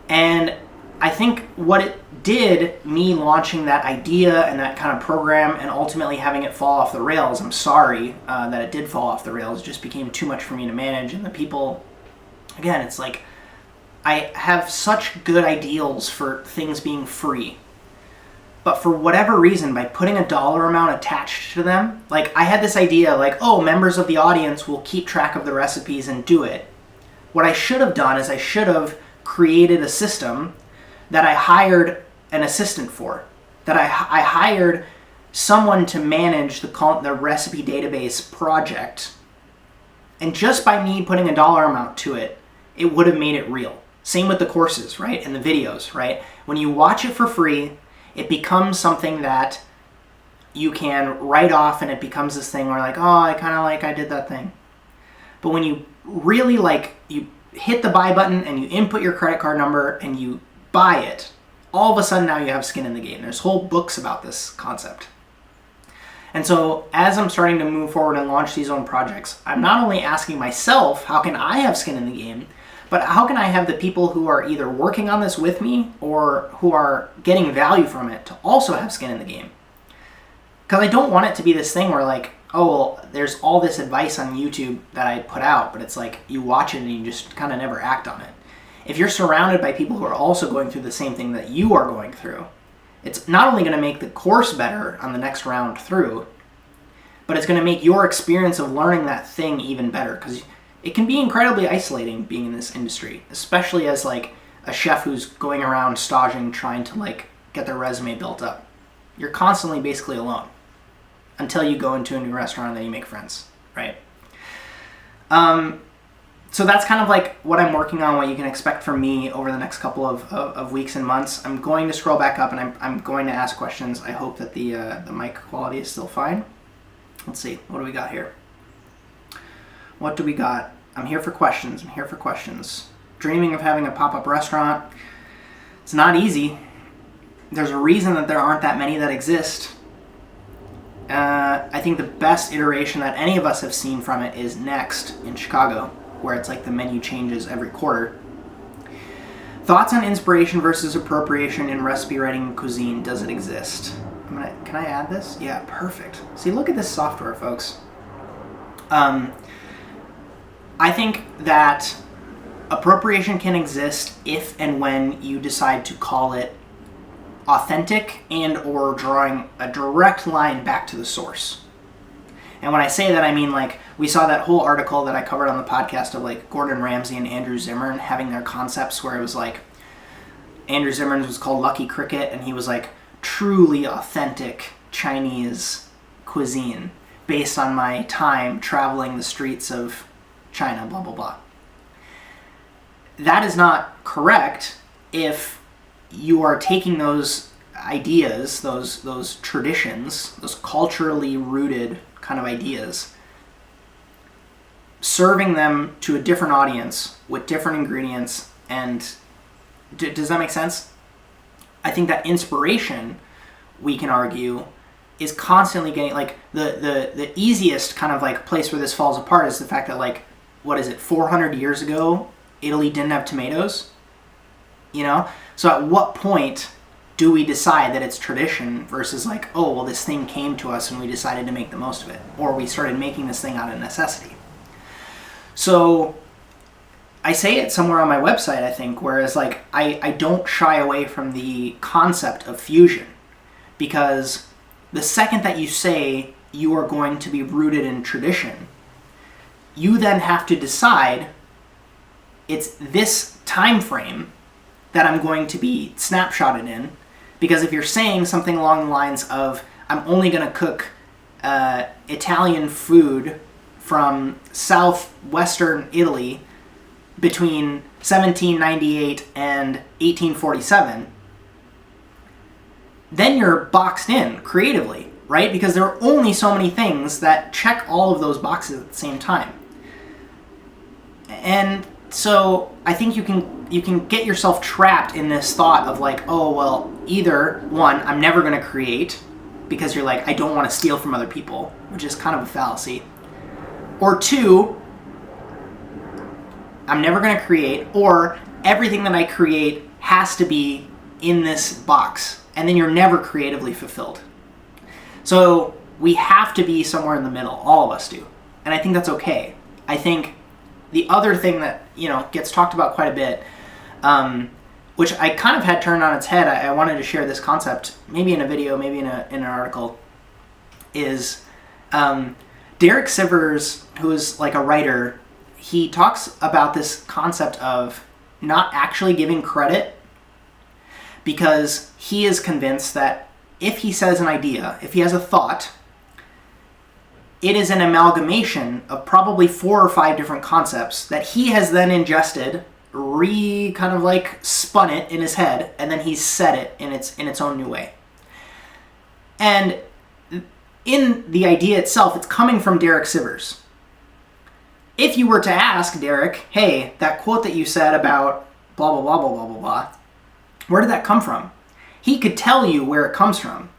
And I think what it did, me launching that idea and that kind of program and ultimately having it fall off the rails, I'm sorry that it did fall off the rails, it just became too much for me to manage. And the people, again, it's like I have such good ideals for things being free. But for whatever reason, by putting a dollar amount attached to them, like I had this idea like, oh, members of the audience will keep track of the recipes and do it. What I should have done is I should have created a system that I hired an assistant for, that I hired someone to manage the recipe database project. And just by me putting a dollar amount to it, it would have made it real. Same with the courses, right? And the videos, right? When you watch it for free, it becomes something that you can write off, and it becomes this thing where like, oh, I did that thing. But when you really you hit the buy button and you input your credit card number and you buy it, all of a sudden now you have skin in the game. There's whole books about this concept. And so as I'm starting to move forward and launch these own projects, I'm not only asking myself, how can I have skin in the game, but how can I have the people who are either working on this with me or who are getting value from it to also have skin in the game? Because I don't want it to be this thing where like, oh, well, there's all this advice on YouTube that I put out, but it's like you watch it and you just kind of never act on it. If you're surrounded by people who are also going through the same thing that you are going through, it's not only going to make the course better on the next round through, but it's going to make your experience of learning that thing even better, because it can be incredibly isolating being in this industry, especially as like a chef who's going around staging, trying to like get their resume built up. You're constantly basically alone until you go into a new restaurant and then you make friends, right? So that's kind of like what I'm working on, what you can expect from me over the next couple of weeks and months. I'm going to scroll back up and I'm going to ask questions. I hope that the mic quality is still fine. Let's see, what do we got here? What do we got? I'm here for questions. Dreaming of having a pop-up restaurant. It's not easy. There's a reason that there aren't that many that exist. I think the best iteration that any of us have seen from it is Next in Chicago, where it's like the menu changes every quarter. Thoughts on inspiration versus appropriation in recipe writing and cuisine? Does it exist? Can I add this? Yeah, perfect. See, look at this software, folks. I think that appropriation can exist if and when you decide to call it authentic and or drawing a direct line back to the source. And when I say that, I mean, like, we saw that whole article that I covered on the podcast of, like, Gordon Ramsay and Andrew Zimmern having their concepts where it was, like, Andrew Zimmern's was called Lucky Cricket, and he was, like, truly authentic Chinese cuisine based on my time traveling the streets of China, blah, blah, blah. That is not correct if you are taking those ideas, those traditions, those culturally rooted kind of ideas, serving them to a different audience with different ingredients. And does that make sense? I think that inspiration, we can argue, is constantly getting, like, the easiest kind of like place where this falls apart is the fact that, like, what is it, 400 years ago, Italy didn't have tomatoes, you know? So at what point do we decide that it's tradition versus, like, oh, well, this thing came to us and we decided to make the most of it, or we started making this thing out of necessity? So I say it somewhere on my website, I think, whereas, like, I don't shy away from the concept of fusion, because the second that you say you are going to be rooted in tradition, you then have to decide it's this time frame that I'm going to be snapshotted in. Because if you're saying something along the lines of, I'm only going to cook Italian food from southwestern Italy between 1798 and 1847, then you're boxed in creatively, right? Because there are only so many things that check all of those boxes at the same time. And so I think you can get yourself trapped in this thought of, like, oh, well, either one, I'm never going to create because you're like, I don't want to steal from other people, which is kind of a fallacy. Or two, I'm never going to create, or everything that I create has to be in this box, and then you're never creatively fulfilled. So we have to be somewhere in the middle, all of us do. And I think that's okay. I think the other thing that, you know, gets talked about quite a bit, which I kind of had turned on its head, I wanted to share this concept, maybe in a video, maybe in an article, is Derek Sivers, who is like a writer, he talks about this concept of not actually giving credit, because he is convinced that if he says an idea, if he has a thought, it is an amalgamation of probably 4 or 5 different concepts that he has then ingested, kind of like spun it in his head, and then he's said it in its own new way. And in the idea itself, it's coming from Derek Sivers. If you were to ask Derek, hey, that quote that you said about blah, blah, blah, blah, blah, blah, blah, where did that come from? He could tell you where it comes from,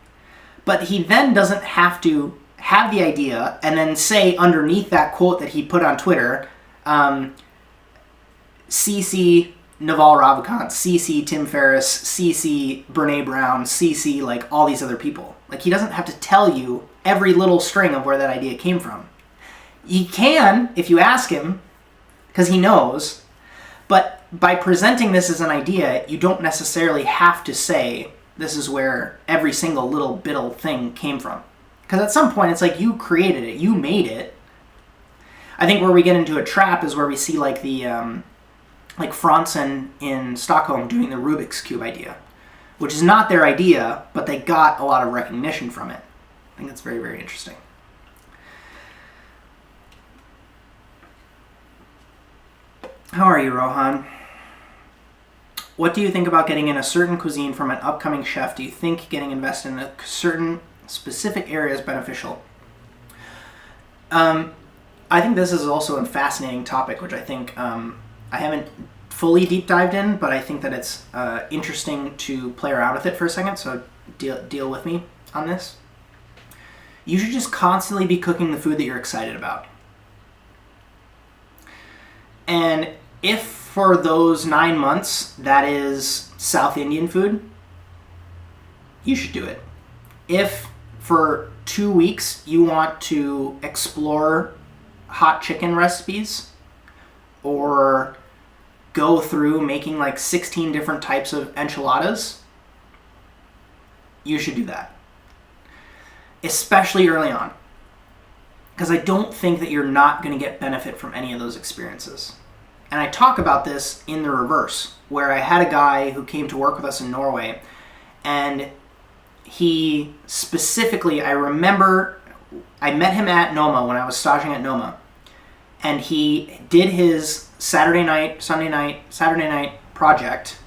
but he then doesn't have to have the idea and then say underneath that quote that he put on Twitter, CC Naval Ravikant, CC Tim Ferriss, CC Brene Brown, CC like all these other people. Like, he doesn't have to tell you every little string of where that idea came from. He can if you ask him, because he knows, but by presenting this as an idea, you don't necessarily have to say this is where every single little bittle thing came from. Because at some point, it's like you created it, you made it. I think where we get into a trap is where we see like the like Frantzen in Stockholm doing the Rubik's Cube idea, which is not their idea, but they got a lot of recognition from it. I think that's very, very interesting. How are you, Rohan? What do you think about getting in a certain cuisine from an upcoming chef? Do you think getting invested in a certain specific area is beneficial? I think this is also a fascinating topic, which I think I haven't fully deep dived in, but I think that it's interesting to play around with it for a second, so deal with me on this. You should just constantly be cooking the food that you're excited about. And if for those 9 months that is South Indian food, you should do it. If for 2 weeks you want to explore hot chicken recipes or go through making like 16 different types of enchiladas, you should do that. Especially early on. Because I don't think that you're not going to get benefit from any of those experiences. And I talk about this in the reverse, where I had a guy who came to work with us in Norway, and he specifically, I remember I met him at Noma when I was staging at Noma, and he did his Saturday night project,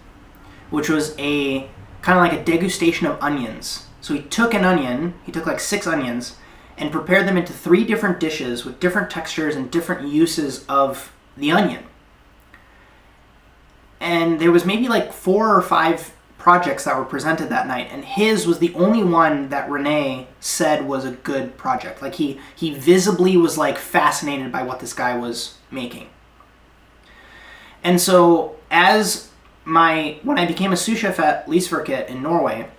which was a kind of like a degustation of onions. So he took like 6 onions, and prepared them into 3 different dishes with different textures and different uses of the onion. And there was maybe like 4 or 5 projects that were presented that night, and his was the only one that Renee said was a good project. Like he visibly was like fascinated by what this guy was making. And so when I became a sous chef at Lysverket in Norway,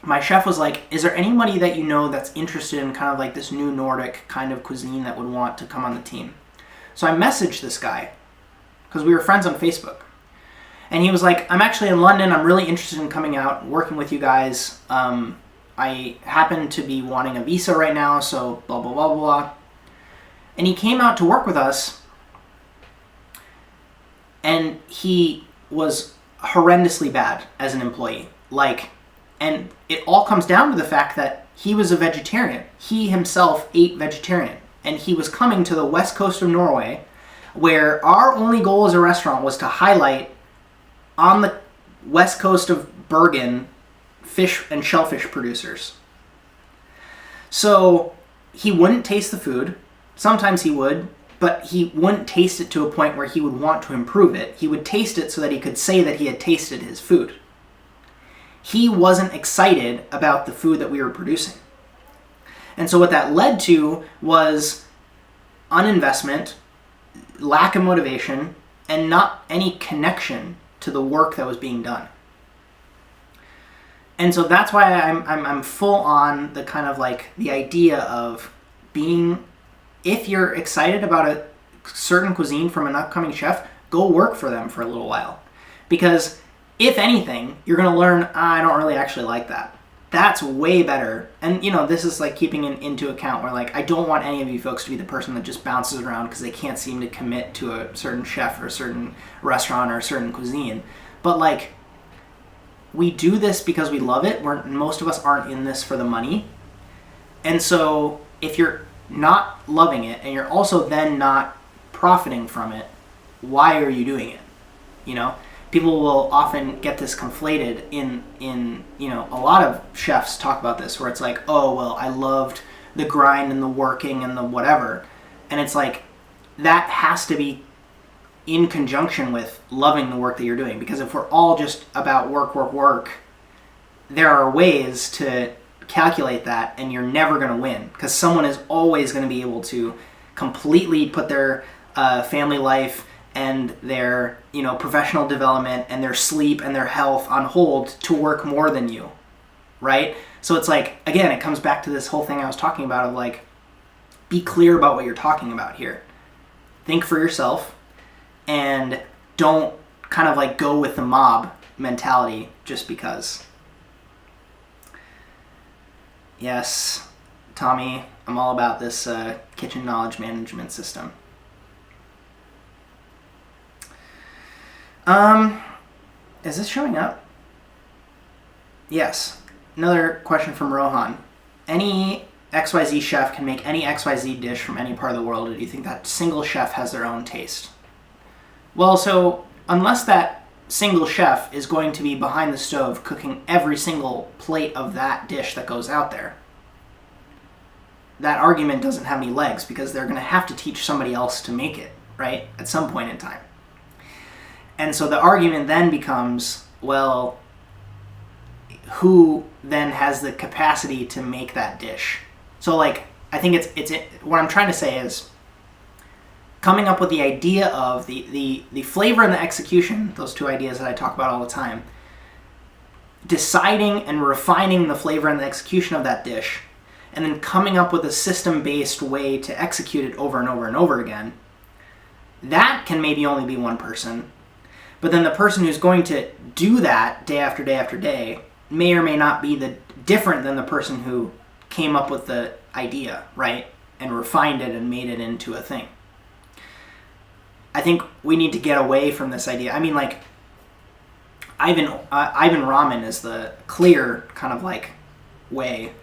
my chef was like, is there anybody that you know that's interested in kind of like this new Nordic kind of cuisine that would want to come on the team? So I messaged this guy because we were friends on Facebook. And he was like, I'm actually in London. I'm really interested in coming out and working with you guys. I happen to be wanting a visa right now, so blah, blah, blah, blah. And he came out to work with us, and he was horrendously bad as an employee. And it all comes down to the fact that he was a vegetarian. He himself ate vegetarian. And he was coming to the west coast of Norway, where our only goal as a restaurant was to highlight on the west coast of Bergen fish and shellfish producers. So he wouldn't taste the food. Sometimes he would, but he wouldn't taste it to a point where he would want to improve it. He would taste it so that he could say that he had tasted his food. He wasn't excited about the food that we were producing. And so what that led to was uninvestment, lack of motivation, and not any connection to the work that was being done. And so that's why I'm full on the kind of like the idea of being, if you're excited about a certain cuisine from an upcoming chef, go work for them for a little while. Because if anything, you're going to learn, I don't really actually like that. That's way better. And, this is like keeping into account where like, I don't want any of you folks to be the person that just bounces around because they can't seem to commit to a certain chef or a certain restaurant or a certain cuisine. But like, we do this because we love it. Most of us aren't in this for the money. And so if you're not loving it and you're also then not profiting from it, why are you doing it? People will often get this conflated in a lot of chefs talk about this where it's like, oh, well, I loved the grind and the working and the whatever. And it's like, that has to be in conjunction with loving the work that you're doing. Because if we're all just about work, there are ways to calculate that and you're never going to win. Because someone is always going to be able to completely put their family life and their professional development and their sleep and their health on hold to work more than you, right? So it's like, again, it comes back to this whole thing I was talking about of like, be clear about what you're talking about here. Think for yourself and don't kind of like go with the mob mentality just because. Yes, Tommy, I'm all about this kitchen knowledge management system. Is this showing up? Yes. Another question from Rohan. Any XYZ chef can make any XYZ dish from any part of the world, or do you think that single chef has their own taste? Well, so unless that single chef is going to be behind the stove cooking every single plate of that dish that goes out there, that argument doesn't have any legs because they're going to have to teach somebody else to make it, right? At some point in time. And so the argument then becomes, well, who then has the capacity to make that dish? So like, I think what I'm trying to say is coming up with the idea of the flavor and the execution, those two ideas that I talk about all the time, deciding and refining the flavor and the execution of that dish, and then coming up with a system-based way to execute it over and over and over again, that can maybe only be one person. But then the person who's going to do that day after day after day may or may not be different than the person who came up with the idea, right? And refined it and made it into a thing. I think we need to get away from this idea. I mean, like, Ivan Ramen is the clear kind of like way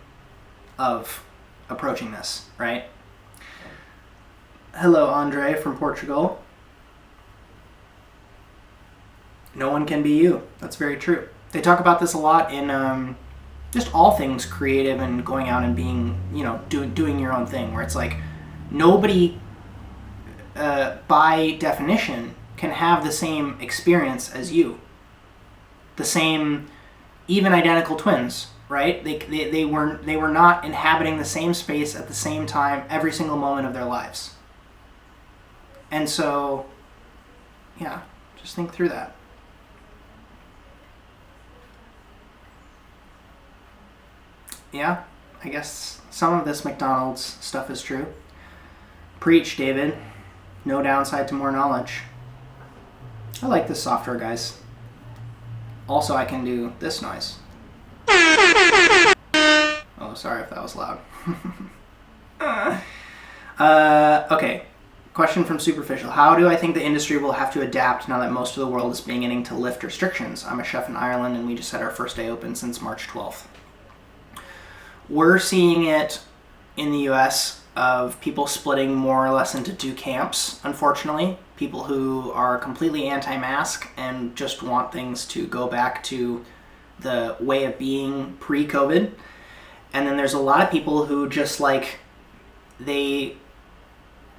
of approaching this, right? Hello, Andre from Portugal. No one can be you. That's very true. They talk about this a lot in just all things creative and going out and being, doing your own thing, where it's like nobody, by definition, can have the same experience as you. The same, even identical twins, right? They were not inhabiting the same space at the same time every single moment of their lives. And so, yeah, just think through that. Yeah, I guess some of this McDonald's stuff is true. Preach, David. No downside to more knowledge. I like this software, guys. Also, I can do this noise. Oh, sorry if that was loud. Okay. Question from Superficial. How do I think the industry will have to adapt now that most of the world is beginning to lift restrictions? I'm a chef in Ireland and we just had our first day open since March 12th. We're seeing it in the US of people splitting more or less into two camps, unfortunately. People who are completely anti-mask and just want things to go back to the way of being pre-COVID. And then there's a lot of people who just like,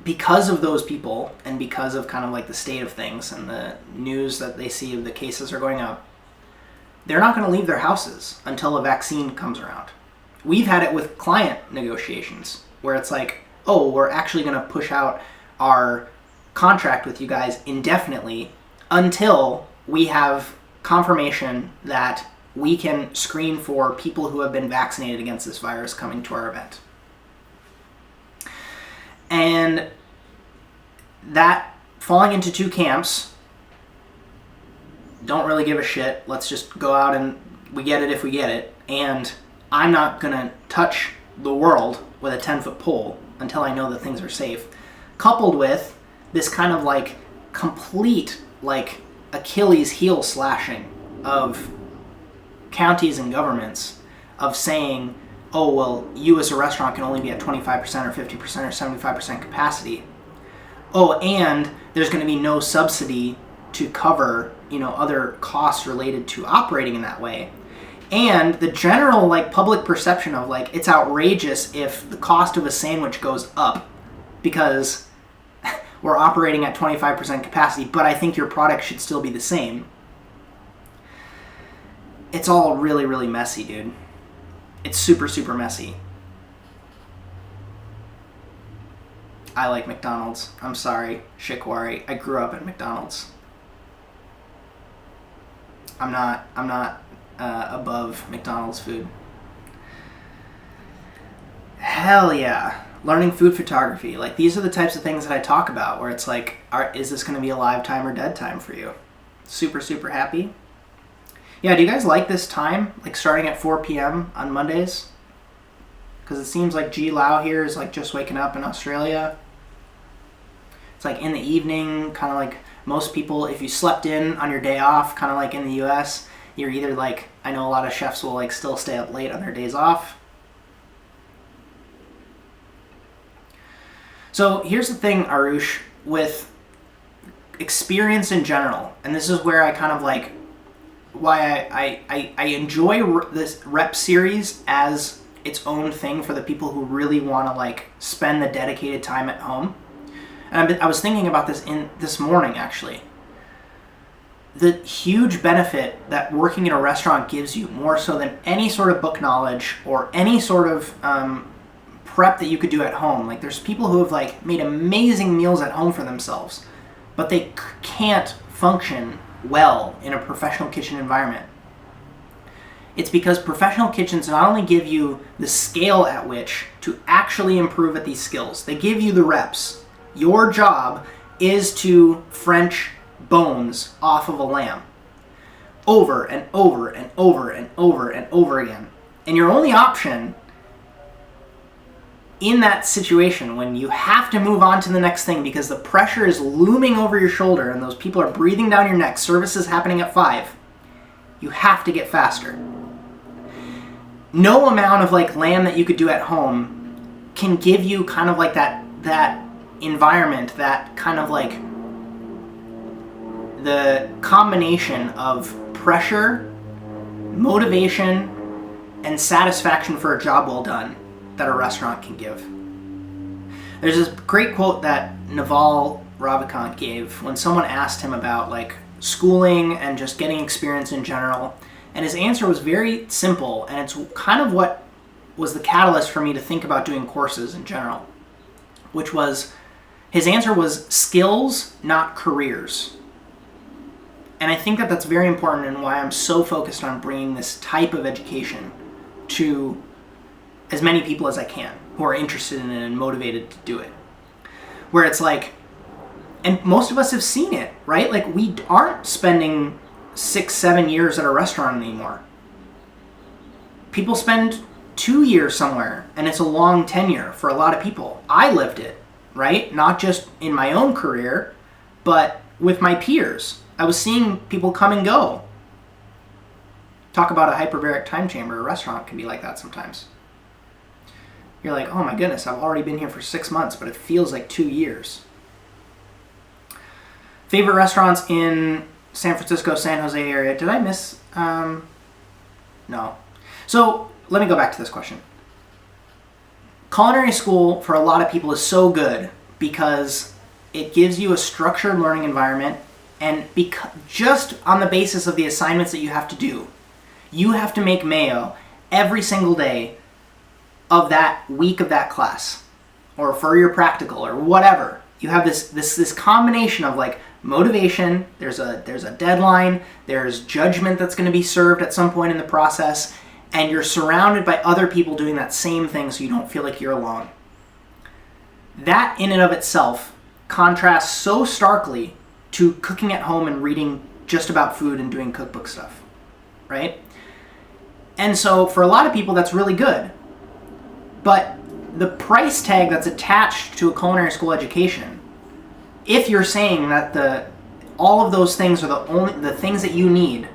because of those people and because of kind of like the state of things and the news that they see of the cases are going up, they're not going to leave their houses until a vaccine comes around. We've had it with client negotiations where it's like, oh, we're actually going to push out our contract with you guys indefinitely until we have confirmation that we can screen for people who have been vaccinated against this virus coming to our event. And that falling into two camps, don't really give a shit, let's just go out and we get it if we get it, and I'm not going to touch the world with a 10-foot pole until I know that things are safe, coupled with this kind of like complete like Achilles heel slashing of counties and governments of saying, oh, well, you as a restaurant can only be at 25% or 50% or 75% capacity. Oh, and there's going to be no subsidy to cover, other costs related to operating in that way. And the general like public perception of like it's outrageous if the cost of a sandwich goes up because we're operating at 25% capacity, but I think your product should still be the same. It's all really, really messy, dude. It's super, super messy. I like McDonald's. I'm sorry, Shikwari. I grew up at McDonald's. I'm not above McDonald's food. Hell yeah. Learning food photography. Like, these are the types of things that I talk about where it's like, is this going to be a live time or dead time for you? Super, super happy. Yeah, do you guys like this time? Like starting at 4 p.m. on Mondays? Because it seems like G Lau here is like just waking up in Australia. It's like in the evening, kind of like most people, if you slept in on your day off, kind of like in the US, you're either like, I know a lot of chefs will like still stay up late on their days off. So here's the thing, Arush, with experience in general, and this is where I kind of like, why I enjoy this rep series as its own thing for the people who really want to like spend the dedicated time at home. And I was thinking about this this morning, actually. The huge benefit that working in a restaurant gives you, more so than any sort of book knowledge or any sort of prep that you could do at home. Like there's people who have like made amazing meals at home for themselves, but they can't function well in a professional kitchen environment. It's because professional kitchens not only give you the scale at which to actually improve at these skills, they give you the reps. Your job is to French bones off of a lamb over and over and over and over and over again. And your only option in that situation when you have to move on to the next thing because the pressure is looming over your shoulder and those people are breathing down your neck, service is happening at 5, you have to get faster. No amount of like lamb that you could do at home can give you kind of like that environment, that kind of like the combination of pressure, motivation, and satisfaction for a job well done that a restaurant can give. There's this great quote that Naval Ravikant gave when someone asked him about like schooling and just getting experience in general, and his answer was very simple, and it's kind of what was the catalyst for me to think about doing courses in general, which was, his answer was skills, not careers. And I think that that's very important and why I'm so focused on bringing this type of education to as many people as I can who are interested in it and motivated to do it. Where it's like, and most of us have seen it, right? Like we aren't spending 6-7 years at a restaurant anymore. People spend 2 years somewhere and it's a long tenure for a lot of people. I lived it, right? Not just in my own career, but with my peers. I was seeing people come and go. Talk about a hyperbaric time chamber. A restaurant can be like that sometimes. You're like, oh my goodness, I've already been here for 6 months, but it feels like 2 years. Favorite restaurants in San Francisco, San Jose area. Did I miss? No. So let me go back to this question. Culinary school for a lot of people is so good because it gives you a structured learning environment, and just on the basis of the assignments that you have to do, you have to make mayo every single day of that week of that class, or for your practical, or whatever. You have this combination of like motivation. There's a deadline. There's judgment that's going to be served at some point in the process, and you're surrounded by other people doing that same thing, so you don't feel like you're alone. That in and of itself contrasts so starkly to cooking at home and reading just about food and doing cookbook stuff, right? And so for a lot of people, that's really good. But the price tag that's attached to a culinary school education, if you're saying that all of those things are the things that you need,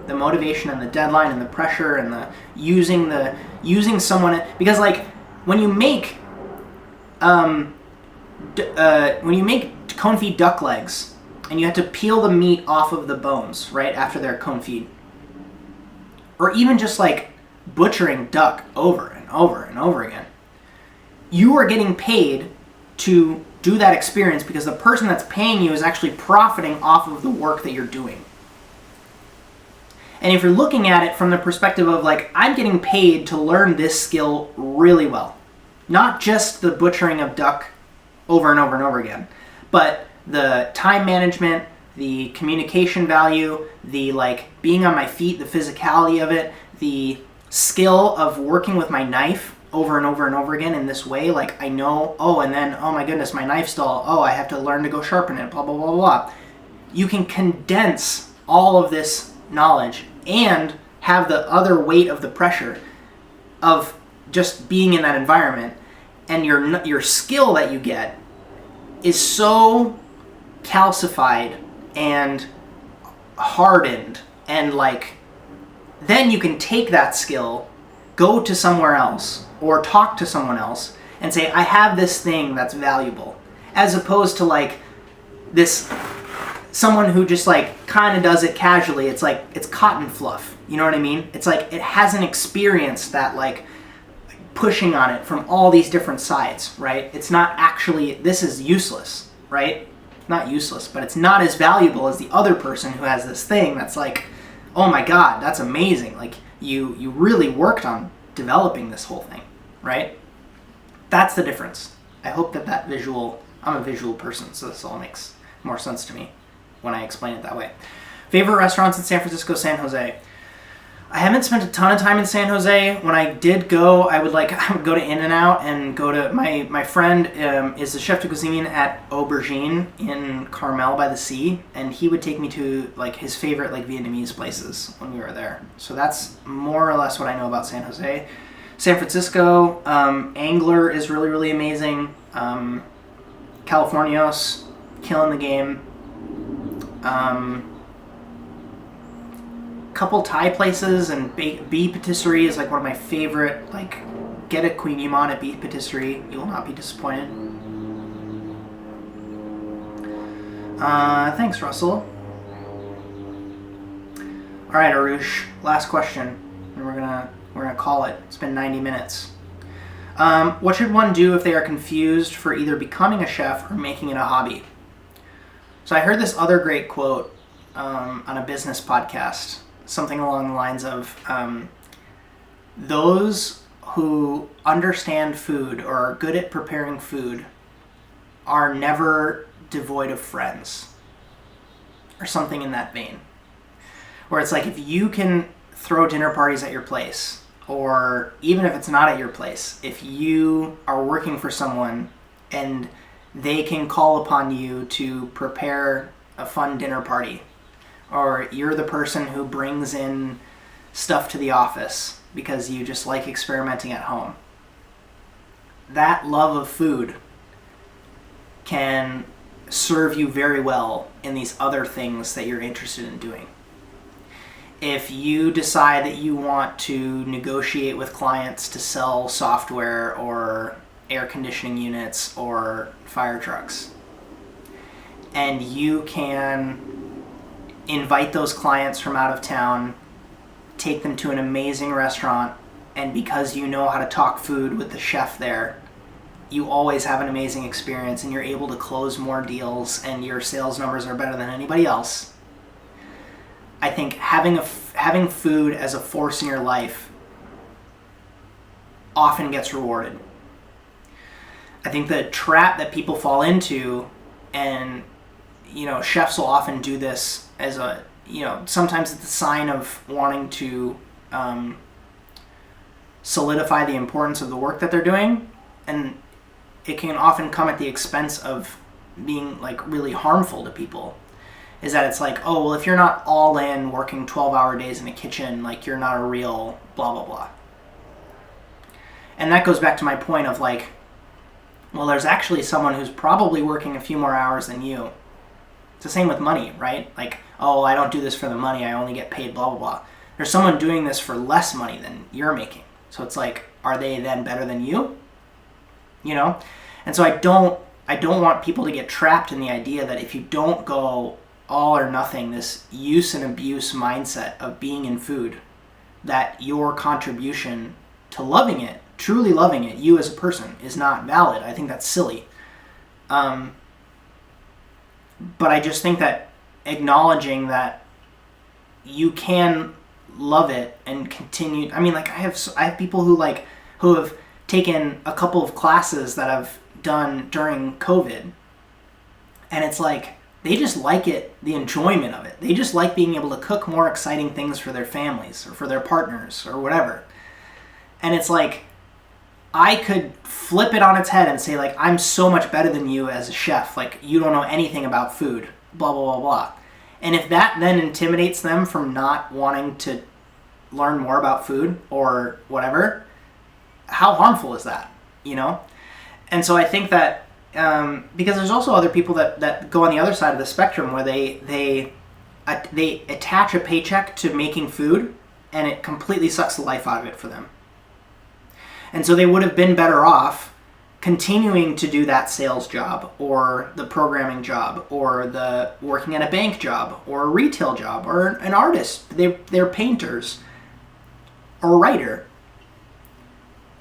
the motivation and the deadline and the pressure and the using someone, because like when you make confit duck legs, and you have to peel the meat off of the bones, right, after they're confit. Or even just like butchering duck over and over and over again. You are getting paid to do that experience because the person that's paying you is actually profiting off of the work that you're doing. And if you're looking at it from the perspective of like, I'm getting paid to learn this skill really well. Not just the butchering of duck over and over and over again, but the time management, the communication value, the like being on my feet, the physicality of it, the skill of working with my knife over and over and over again in this way. Like I know, and then, oh my goodness, my knife's dull. I have to learn to go sharpen it, blah, blah, blah, blah. You can condense all of this knowledge and have the other weight of the pressure of just being in that environment. And your skill that you get is so calcified and hardened, and like then you can take that skill, go to somewhere else or talk to someone else and say, I have this thing that's valuable, as opposed to like this someone who just like kind of does it casually. It's like it's cotton fluff, you know what I mean? It's like it hasn't experienced that like pushing on it from all these different sides, right? It's not actually, this is useless, right? Not useless, but it's not as valuable as the other person who has this thing that's like, oh my God, that's amazing. Like you really worked on developing this whole thing, right? that's the difference. I hope that visual, I'm a visual person, so this all makes more sense to me when I explain it that way. Favorite restaurants in San Francisco, San Jose. I haven't spent a ton of time in San Jose. When I did go, I would go to In-N-Out and go to, my friend is the chef de cuisine at Aubergine in Carmel by the Sea, and he would take me to like his favorite like Vietnamese places when we were there. So that's more or less what I know about San Jose. San Francisco, Angler is really, really amazing. Californios, killing the game. Couple Thai places, and Bee Patisserie is like one of my favorite. Like, get a Queen Yimon at Bee Patisserie. You will not be disappointed. Thanks, Russell. All right, Arush. Last question, and we're gonna call it. It's been 90 minutes. What should one do if they are confused for either becoming a chef or making it a hobby? So I heard this other great quote on a business podcast. Something along the lines of, those who understand food or are good at preparing food are never devoid of friends. Or something in that vein. Where it's like, if you can throw dinner parties at your place, or even if it's not at your place, if you are working for someone and they can call upon you to prepare a fun dinner party, or you're the person who brings in stuff to the office because you just like experimenting at home. That love of food can serve you very well in these other things that you're interested in doing. If you decide that you want to negotiate with clients to sell software or air conditioning units or fire trucks, and you can invite those clients from out of town, take them to an amazing restaurant, and because you know how to talk food with the chef there, you always have an amazing experience and you're able to close more deals and your sales numbers are better than anybody else. I think having food as a force in your life often gets rewarded. I think the trap that people fall into, and chefs will often do this as a, sometimes it's a sign of wanting to solidify the importance of the work that they're doing, and it can often come at the expense of being like really harmful to people. Is that it's like, oh, well, if you're not all in working 12-hour days in a kitchen, like you're not a real blah, blah, blah. And that goes back to my point of like, well, there's actually someone who's probably working a few more hours than you. It's the same with money, right? Like, oh, I don't do this for the money, I only get paid blah, blah, blah. There's someone doing this for less money than you're making. So it's like, are they then better than you? And so I don't want people to get trapped in the idea that if you don't go all or nothing, this use and abuse mindset of being in food, that your contribution to loving it, truly loving it, you as a person, is not valid. I think that's silly. But I just think that acknowledging that you can love it and continue. I mean, like I have people who have taken a couple of classes that I've done during COVID, and it's like they just like it, the enjoyment of it. They just like being able to cook more exciting things for their families or for their partners or whatever. And it's like, I could flip it on its head and say like, I'm so much better than you as a chef. Like, you don't know anything about food, blah, blah, blah, blah. And if that then intimidates them from not wanting to learn more about food or whatever, how harmful is that, And so I think that, because there's also other people that go on the other side of the spectrum where they attach a paycheck to making food and it completely sucks the life out of it for them. And so they would have been better off continuing to do that sales job or the programming job or the working at a bank job or a retail job or an artist. They're painters or a writer.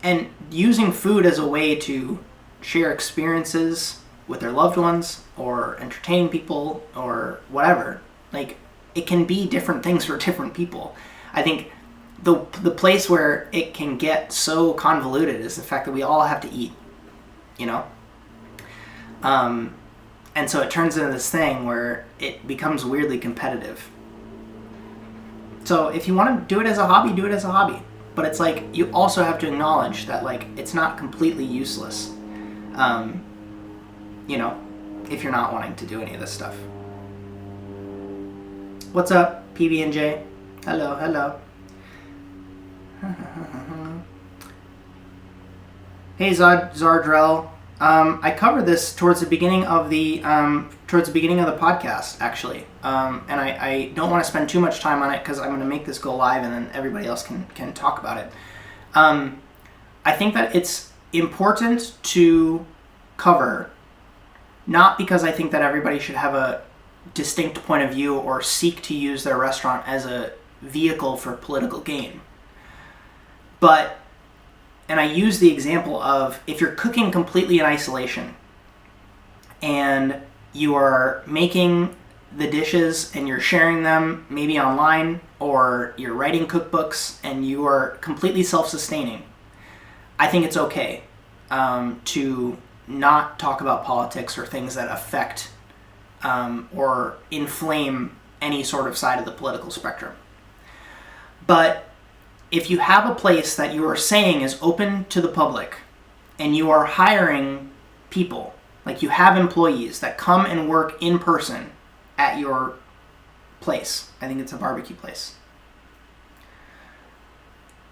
And using food as a way to share experiences with their loved ones or entertain people or whatever, like it can be different things for different people. I think the place where it can get so convoluted is the fact that we all have to eat. you know? And so it turns into this thing where it becomes weirdly competitive. So if you want to do it as a hobby, do it as a hobby. But it's like, you also have to acknowledge that, like, it's not completely useless, you know, if you're not wanting to do any of this stuff. What's up, PB&J? Hello, hello. Hey, Zardrell. I covered this towards the beginning of the podcast, actually, and I don't want to spend too much time on it because I'm going to make this go live and then everybody else can talk about it. I think that it's important to cover, not because I think that everybody should have a distinct point of view or seek to use their restaurant as a vehicle for political gain, but, and I use the example of, if you're cooking completely in isolation and you are making the dishes and you're sharing them maybe online, or you're writing cookbooks and you are completely self-sustaining, I think it's okay to not talk about politics or things that affect or inflame any sort of side of the political spectrum. But if you have a place that you are saying is open to the public and you are hiring people, like you have employees that come and work in person at your place, I think it's a barbecue place,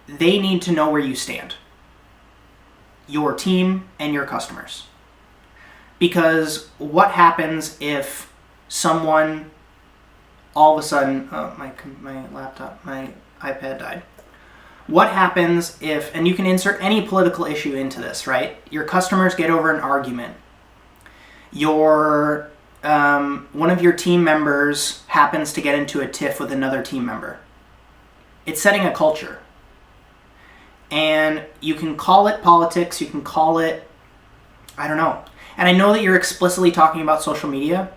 they need to know where you stand, your team and your customers. Because what happens if someone all of a sudden, oh, my laptop, my iPad died. What happens if, and you can insert any political issue into this, right? Your customers get over an argument. One of your team members happens to get into a tiff with another team member. It's setting a culture. And you can call it politics, you can call it, I don't know. And I know that you're explicitly talking about social media,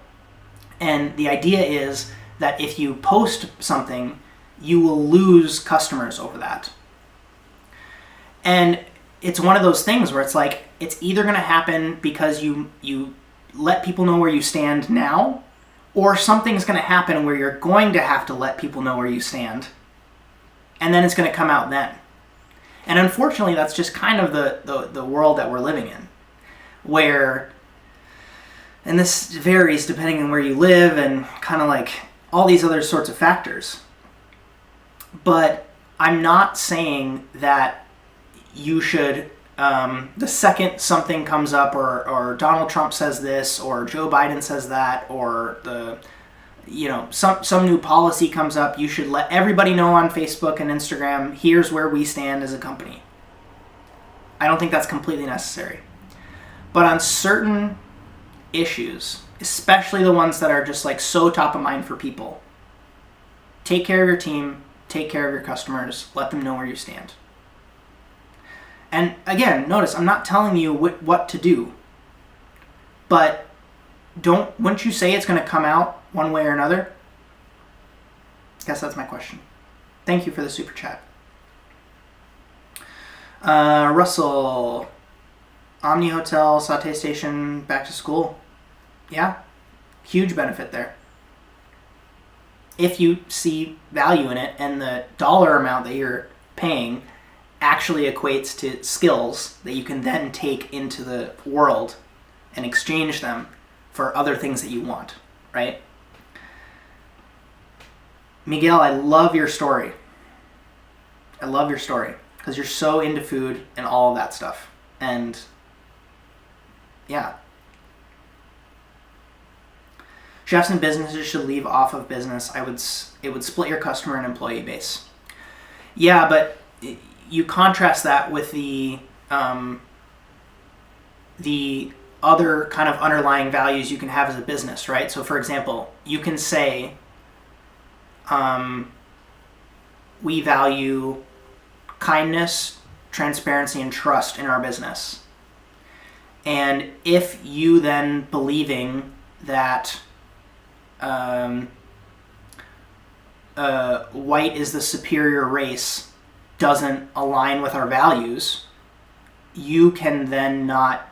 and the idea is that if you post something, you will lose customers over that. And it's one of those things where it's like, it's either going to happen because you let people know where you stand now, or something's going to happen where you're going to have to let people know where you stand, and then it's going to come out then. And unfortunately, that's just kind of the world that we're living in, where, and this varies depending on where you live and kind of like all these other sorts of factors. But I'm not saying that you should, the second something comes up, or Donald Trump says this, or Joe Biden says that, or some new policy comes up, you should let everybody know on Facebook and Instagram, here's where we stand as a company. I don't think that's completely necessary. But on certain issues, especially the ones that are just like so top of mind for people, take care of your team, take care of your customers, let them know where you stand. And again, notice, I'm not telling you what to do, but wouldn't you say it's going to come out one way or another? I guess that's my question. Thank you for the super chat. Russell, Omni Hotel, Saute Station, back to school. Yeah, huge benefit there. If you see value in it and the dollar amount that you're paying actually equates to skills that you can then take into the world and exchange them for other things that you want, right? Miguel, I love your story. I love your story because you're so into food and all of that stuff. And yeah. Chefs and businesses should leave off of business. It would split your customer and employee base. Yeah, but you contrast that with the other kind of underlying values you can have as a business, right? So for example, you can say, we value kindness, transparency, and trust in our business. And if you then believing that white is the superior race doesn't align with our values, you can then not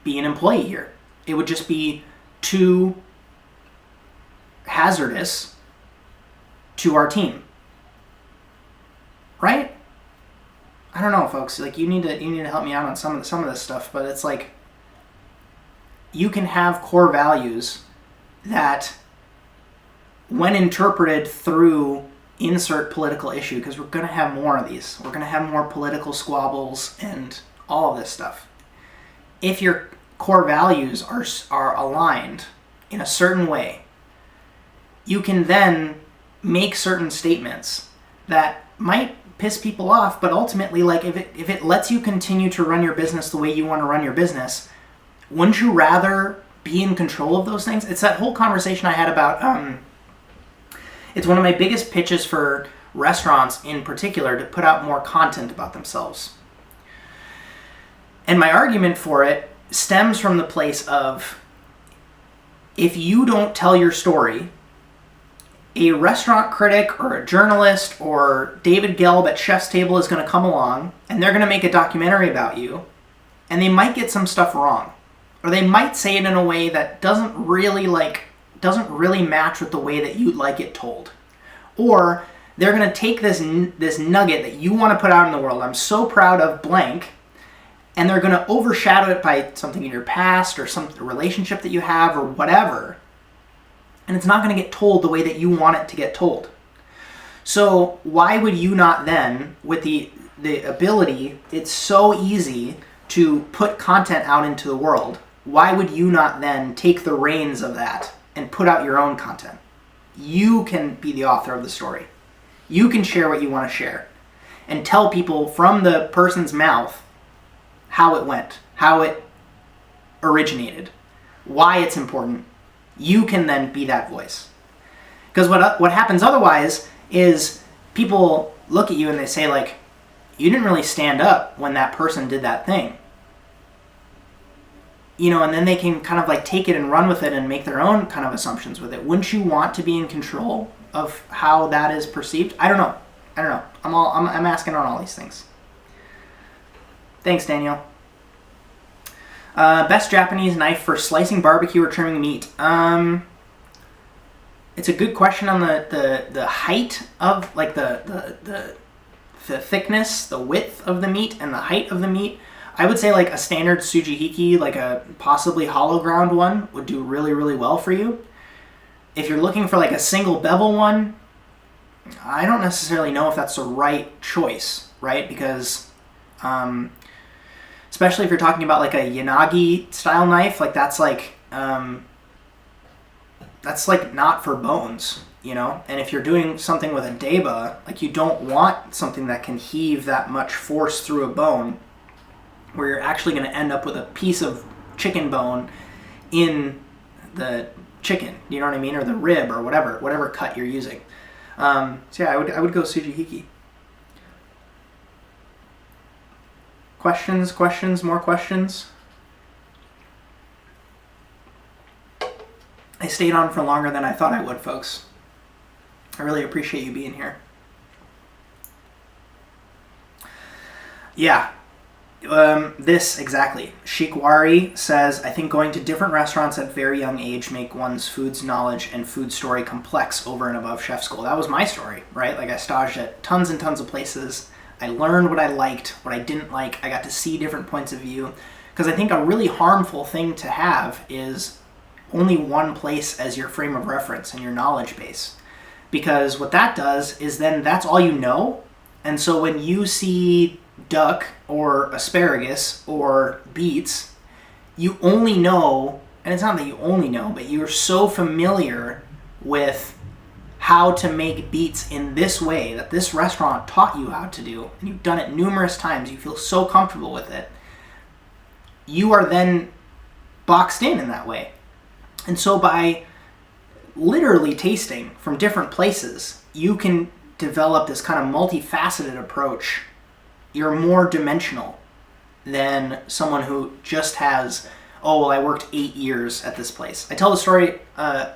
be an employee here. It would just be too hazardous to our team. Right? I don't know, folks. Like, you need to help me out on some of this stuff, but it's like, you can have core values that, when interpreted through insert political issue, because we're going to have more of these. We're going to have more political squabbles and all of this stuff. If your core values are aligned in a certain way, you can then make certain statements that might piss people off, but ultimately, like, if it lets you continue to run your business the way you want to run your business, wouldn't you rather be in control of those things? It's that whole conversation I had about, it's one of my biggest pitches for restaurants in particular to put out more content about themselves. And my argument for it stems from the place of, if you don't tell your story, a restaurant critic or a journalist or David Gelb at Chef's Table is going to come along and they're going to make a documentary about you, and they might get some stuff wrong, or they might say it in a way that doesn't really match with the way that you'd like it told. Or they're going to take this nugget that you want to put out in the world, I'm so proud of blank, and they're going to overshadow it by something in your past or some relationship that you have or whatever. And it's not going to get told the way that you want it to get told. So why would you not then, with the ability, it's so easy to put content out into the world, why would you not then take the reins of that and put out your own content? You can be the author of the story. You can share what you want to share and tell people from the person's mouth how it went, how it originated, why it's important. You can then be that voice. Because what happens otherwise is people look at you and they say, like, you didn't really stand up when that person did that thing. You know, and then they can kind of like take it and run with it and make their own kind of assumptions with it. Wouldn't you want to be in control of how that is perceived? I don't know. I'm asking on all these things. Thanks, Daniel. Best Japanese knife for slicing barbecue or trimming meat. It's a good question on the height of, like, the thickness, the width of the meat, and the height of the meat. I would say like a standard tsujihiki, like a possibly hollow ground one, would do really, really well for you. If you're looking for like a single bevel one, I don't necessarily know if that's the right choice, right? Because especially if you're talking about like a yanagi style knife, like that's like not for bones, you know? And if you're doing something with a deba, like, you don't want something that can heave that much force through a bone, where you're actually going to end up with a piece of chicken bone in the chicken, you know what I mean? Or the rib, or whatever cut you're using. So yeah, I would go tsujihiki. Questions, more questions? I stayed on for longer than I thought I would, folks. I really appreciate you being here. Yeah. This, exactly. Shikwari says, I think going to different restaurants at very young age make one's food's knowledge and food story complex over and above chef school. That was my story, right? Like, I staged at tons and tons of places. I learned what I liked, what I didn't like. I got to see different points of view. Because I think a really harmful thing to have is only one place as your frame of reference and your knowledge base. Because what that does is then that's all you know. And so when you see duck or asparagus or beets, you only know, and it's not that you only know, but you're so familiar with how to make beets in this way that this restaurant taught you how to do, and you've done it numerous times, you feel so comfortable with it, you are then boxed in that way. And so by literally tasting from different places, you can develop this kind of multifaceted approach. You're more dimensional than someone who just has, oh, well, I worked 8 years at this place. I tell the story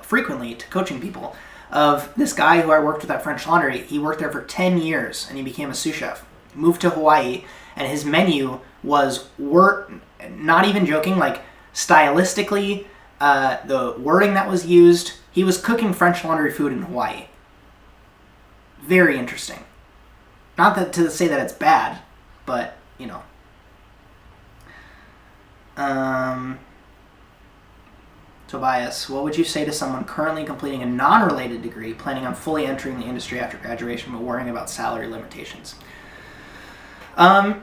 frequently to coaching people of this guy who I worked with at French Laundry. He worked there for 10 years and he became a sous chef. Moved to Hawaii, and his menu was, not even joking, like stylistically, the wording that was used, he was cooking French Laundry food in Hawaii. Very interesting. Not that to say that it's bad, but, you know. Tobias, what would you say to someone currently completing a non-related degree, planning on fully entering the industry after graduation, but worrying about salary limitations? I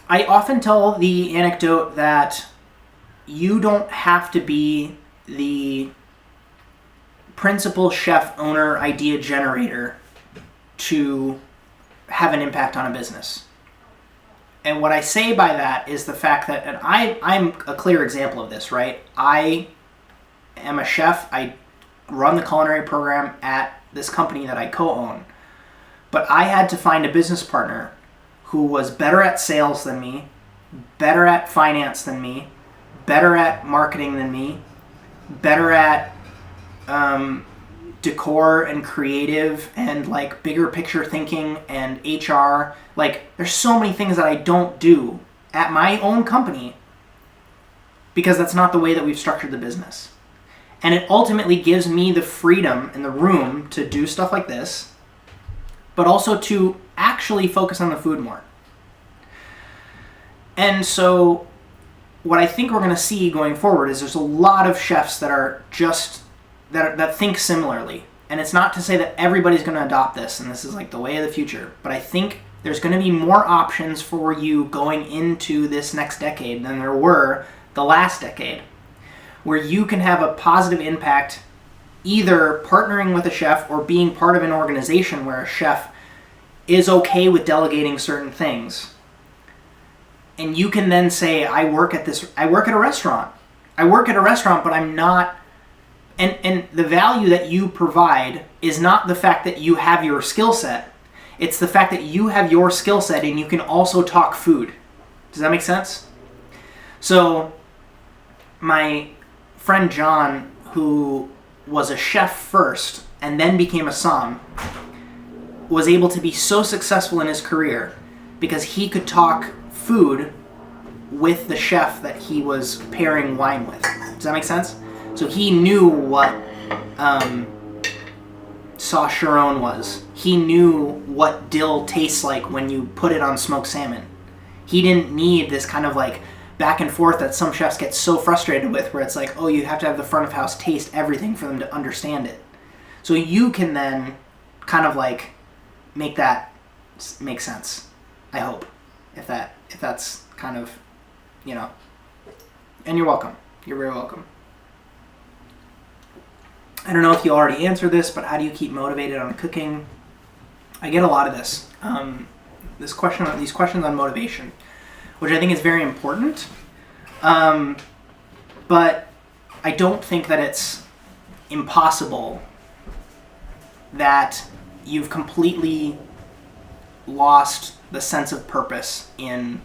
often tell the anecdote that you don't have to be the principal chef, owner, idea generator to have an impact on a business. And what I say by that is the fact that, and I'm a clear example of this, right? I am a chef. I run the culinary program at this company that I co-own. But I had to find a business partner who was better at sales than me, better at finance than me, better at marketing than me, better at decor and creative and like bigger picture thinking and HR. Like, there's so many things that I don't do at my own company because that's not the way that we've structured the business. And it ultimately gives me the freedom and the room to do stuff like this, but also to actually focus on the food more. And so what I think we're going to see going forward is there's a lot of chefs that are just that think similarly. And it's not to say that everybody's going to adopt this and this is like the way of the future, but I think there's going to be more options for you going into this next decade than there were the last decade, where you can have a positive impact either partnering with a chef or being part of an organization where a chef is okay with delegating certain things. And you can then say, I work at a restaurant. But I'm not, and the value that you provide is not the fact that you have your skill set. It's the fact that you have your skill set and you can also talk food. Does that make sense? So my friend John, who was a chef first and then became a somm, was able to be so successful in his career because he could talk food with the chef that he was pairing wine with. Does that make sense? So he knew what sauce Chiron was. He knew what dill tastes like when you put it on smoked salmon. He didn't need this kind of like back and forth that some chefs get so frustrated with, where it's like, oh, you have to have the front of house taste everything for them to understand it. So you can then kind of like make that make sense, I hope, if that's kind of, you know. And you're welcome. You're very welcome. I don't know if you already answered this, but how do you keep motivated on cooking? I get a lot of this. These questions on motivation, which I think is very important. But I don't think that it's impossible that you've completely lost the sense of purpose in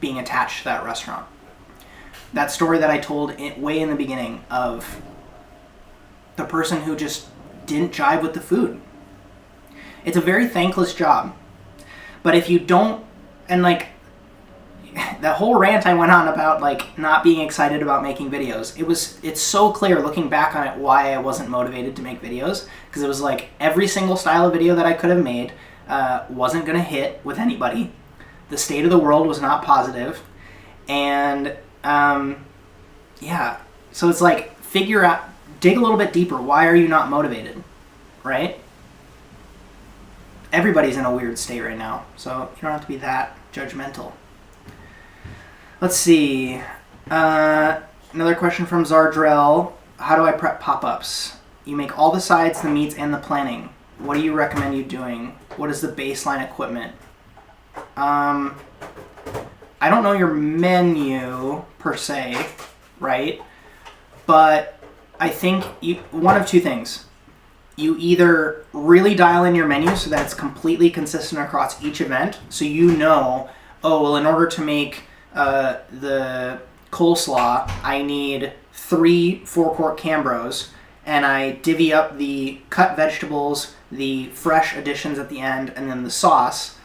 being attached to that restaurant. That story that I told way in the beginning of the person who just didn't jive with the food. It's a very thankless job. But if you don't, and like, that whole rant I went on about like not being excited about making videos, it's so clear looking back on it why I wasn't motivated to make videos, because it was like every single style of video that I could have made wasn't going to hit with anybody. The state of the world was not positive. And yeah, so it's like dig a little bit deeper. Why are you not motivated, right? Everybody's in a weird state right now, so you don't have to be that judgmental. Let's see. Another question from Zardrell. How do I prep pop-ups? You make all the sides, the meats, and the planning. What do you recommend you doing? What is the baseline equipment? I don't know your menu per se, right? But I think one of two things. You either really dial in your menu so that it's completely consistent across each event, so you know, oh, well, in order to make the coleslaw, I need 3 4-quart Cambros, and I divvy up the cut vegetables, the fresh additions at the end, and then the sauce.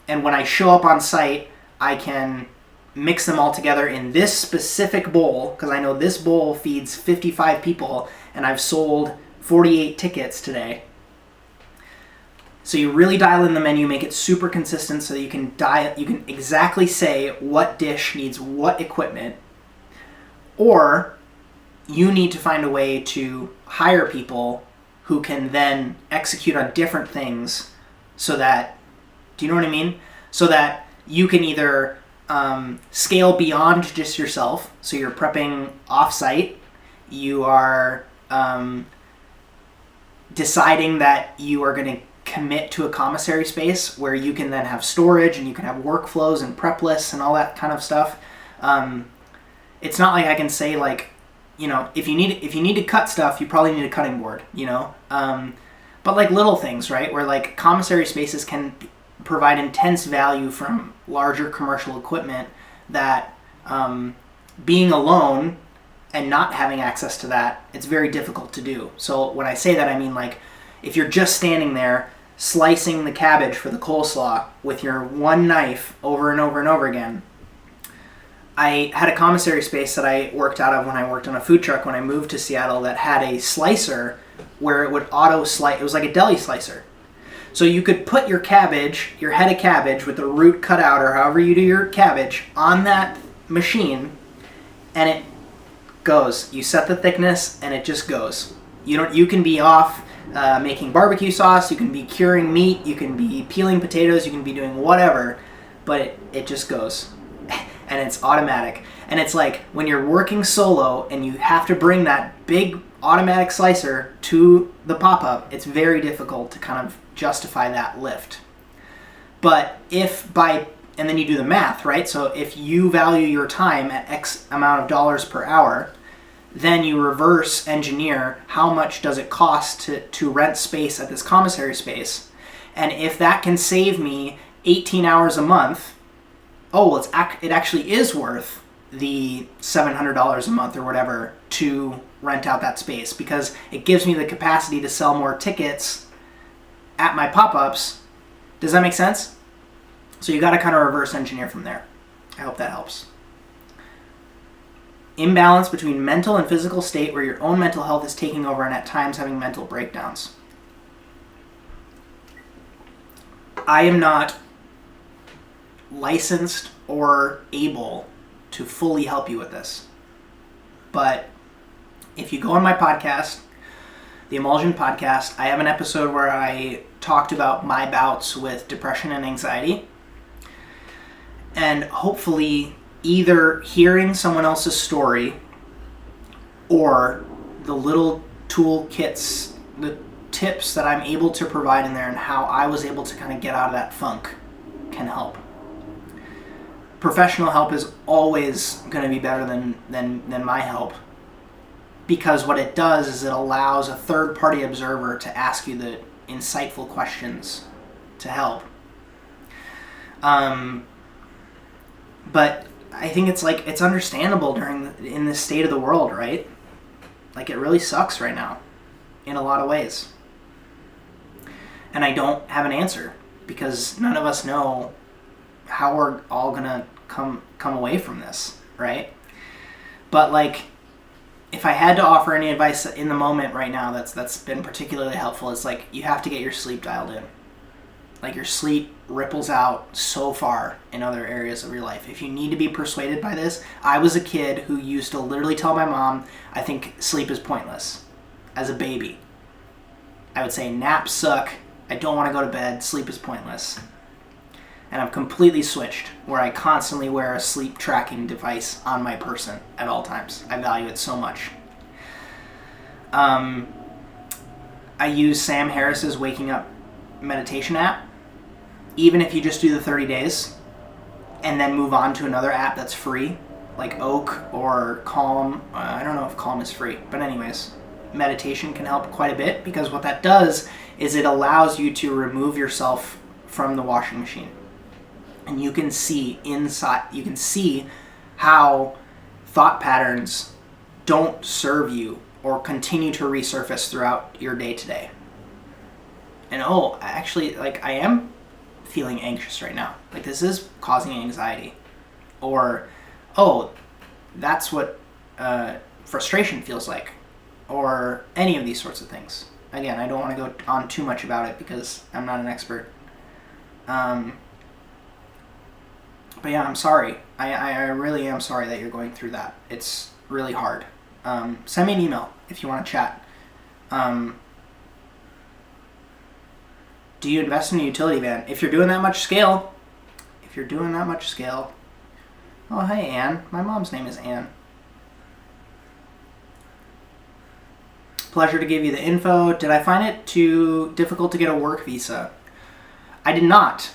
And when I show up on site, I can mix them all together in this specific bowl, because I know this bowl feeds 55 people, and I've sold 48 tickets today. So you really dial in the menu, make it super consistent so that you can exactly say what dish needs what equipment, or you need to find a way to hire people who can then execute on different things so that, do you know what I mean? So that you can either scale beyond just yourself, so you're prepping off-site, you are deciding that you are going to commit to a commissary space where you can then have storage and you can have workflows and prep lists and all that kind of stuff. It's not like I can say, like, you know, if you need to cut stuff, you probably need a cutting board, you know? But like little things, right? Where like commissary spaces can provide intense value from larger commercial equipment that being alone and not having access to that, it's very difficult to do. So when I say that, I mean, like, if you're just standing there slicing the cabbage for the coleslaw with your one knife over and over and over again. I had a commissary space that I worked out of when I worked on a food truck when I moved to Seattle that had a slicer where it would auto slice. It was like a deli slicer. So you could put your cabbage, your head of cabbage with the root cut out, or however you do your cabbage, on that machine, and it goes. You set the thickness and it just goes. You can be off making barbecue sauce, you can be curing meat, you can be peeling potatoes, you can be doing whatever, but it just goes. And it's automatic. And it's like when you're working solo and you have to bring that big automatic slicer to the pop-up, it's very difficult to kind of justify that lift. But and then you do the math, right? So if you value your time at X amount of dollars per hour, then you reverse engineer how much does it cost to rent space at this commissary space. And if that can save me 18 hours a month, it actually is worth the $700 a month or whatever to rent out that space, because it gives me the capacity to sell more tickets at my pop-ups. Does that make sense? So you got to kind of reverse engineer from there. I hope that helps. Imbalance between mental and physical state where your own mental health is taking over and at times having mental breakdowns. I am not licensed or able to fully help you with this. But if you go on my podcast, the Emulsion Podcast, I have an episode where I talked about my bouts with depression and anxiety. And hopefully either hearing someone else's story or the little toolkits, the tips that I'm able to provide in there and how I was able to kind of get out of that funk can help. Professional help is always going to be better than my help, because what it does is it allows a third-party observer to ask you the insightful questions to help. But I think it's understandable in this state of the world, right? Like, it really sucks right now in a lot of ways. And I don't have an answer, because none of us know how we're all going to come away from this, right? But like, if I had to offer any advice in the moment right now that's been particularly helpful, it's like, you have to get your sleep dialed in. Like, your sleep ripples out so far in other areas of your life. If you need to be persuaded by this, I was a kid who used to literally tell my mom, I think sleep is pointless. As a baby, I would say, naps suck, I don't want to go to bed, sleep is pointless. And I've completely switched, where I constantly wear a sleep tracking device on my person at all times. I value it so much. I use Sam Harris's Waking Up meditation app. Even if you just do the 30 days and then move on to another app that's free, like Oak or Calm. I don't know if Calm is free, but anyways, meditation can help quite a bit, because what that does is it allows you to remove yourself from the washing machine. And you can see inside, you can see how thought patterns don't serve you or continue to resurface throughout your day-to-day. And actually, like, I am feeling anxious right now. Like, this is causing anxiety. or, oh, that's what frustration feels like, or any of these sorts of things. Again, I don't want to go on too much about it because I'm not an expert. But yeah, I'm sorry. I really am sorry that you're going through that. It's really hard. Send me an email if you want to chat. Do you invest in a utility van? If you're doing that much scale. Oh, hey, Anne. My mom's name is Anne. Pleasure to give you the info. Did I find it too difficult to get a work visa? I did not.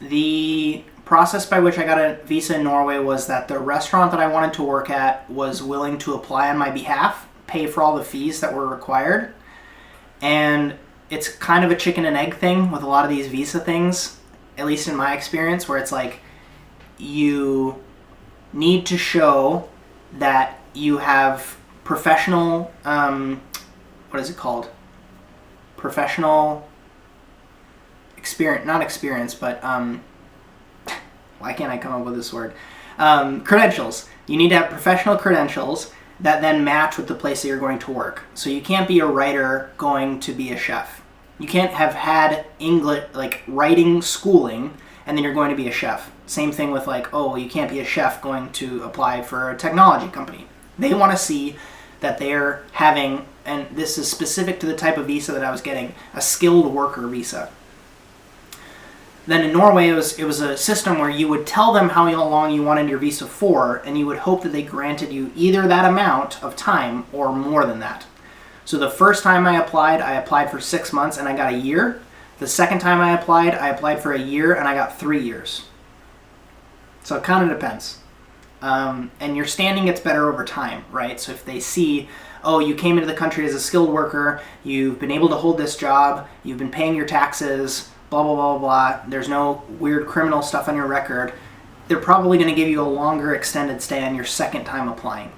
The process by which I got a visa in Norway was that the restaurant that I wanted to work at was willing to apply on my behalf, pay for all the fees that were required. And it's kind of a chicken and egg thing with a lot of these visa things, at least in my experience, where it's like you need to show that you have professional, what is it called? Professional experience, not experience, but why can't I come up with this word? Credentials. You need to have professional credentials that then match with the place that you're going to work. So you can't be a writer going to be a chef. You can't have had English, like writing schooling, and then you're going to be a chef. Same thing with like, oh, you can't be a chef going to apply for a technology company. They want to see that they're having, and this is specific to the type of visa that I was getting, a skilled worker visa. Then in Norway, it was a system where you would tell them how long you wanted your visa for, and you would hope that they granted you either that amount of time or more than that. So the first time I applied for 6 months and I got a year. The second time I applied for a year and I got 3 years. So it kind of depends. And your standing gets better over time, right? So if they see, oh, you came into the country as a skilled worker, you've been able to hold this job, you've been paying your taxes, blah, blah, blah, blah, there's no weird criminal stuff on your record, they're probably going to give you a longer extended stay on your second time applying.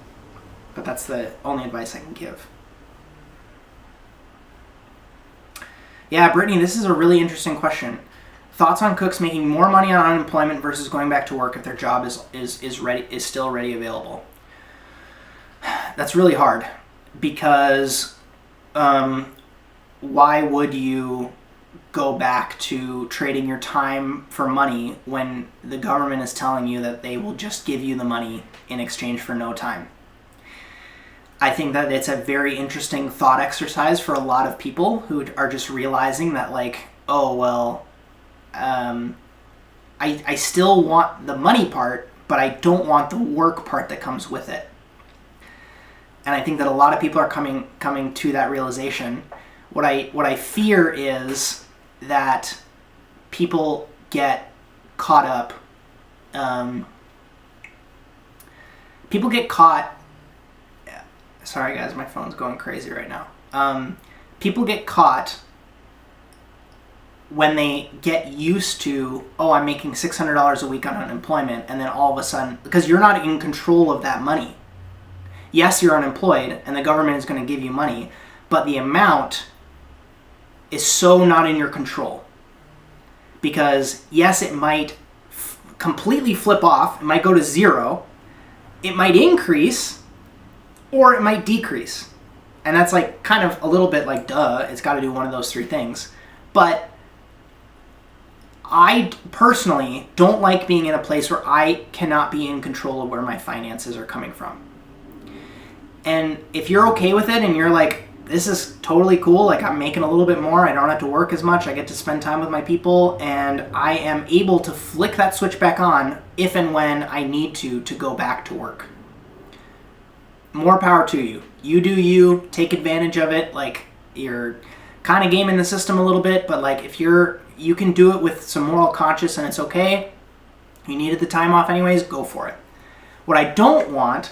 But that's the only advice I can give. Yeah, Brittany, this is a really interesting question. Thoughts on cooks making more money on unemployment versus going back to work if their job is still ready available? That's really hard because why would you go back to trading your time for money when the government is telling you that they will just give you the money in exchange for no time? I think that it's a very interesting thought exercise for a lot of people who are just realizing that, like, oh, well, I still want the money part, but I don't want the work part that comes with it. And I think that a lot of people are coming to that realization. What I fear is that people get caught up. People get caught. Sorry guys, my phone's going crazy right now. People get caught when they get used to, oh, I'm making $600 a week on unemployment, and then all of a sudden, because you're not in control of that money. Yes, you're unemployed, and the government is going to give you money, but the amount is so not in your control. Because, yes, it might completely flip off, it might go to zero, it might increase, or it might decrease. And that's like kind of a little bit like, duh, it's got to do one of those three things. But I personally don't like being in a place where I cannot be in control of where my finances are coming from. And if you're okay with it and you're like, this is totally cool, like I'm making a little bit more, I don't have to work as much, I get to spend time with my people, and I am able to flick that switch back on if and when I need to go back to work. More power to you. You do you, take advantage of it, like you're kind of gaming the system a little bit, but like if you can do it with some moral conscience and it's okay, you needed the time off anyways, go for it. What I don't want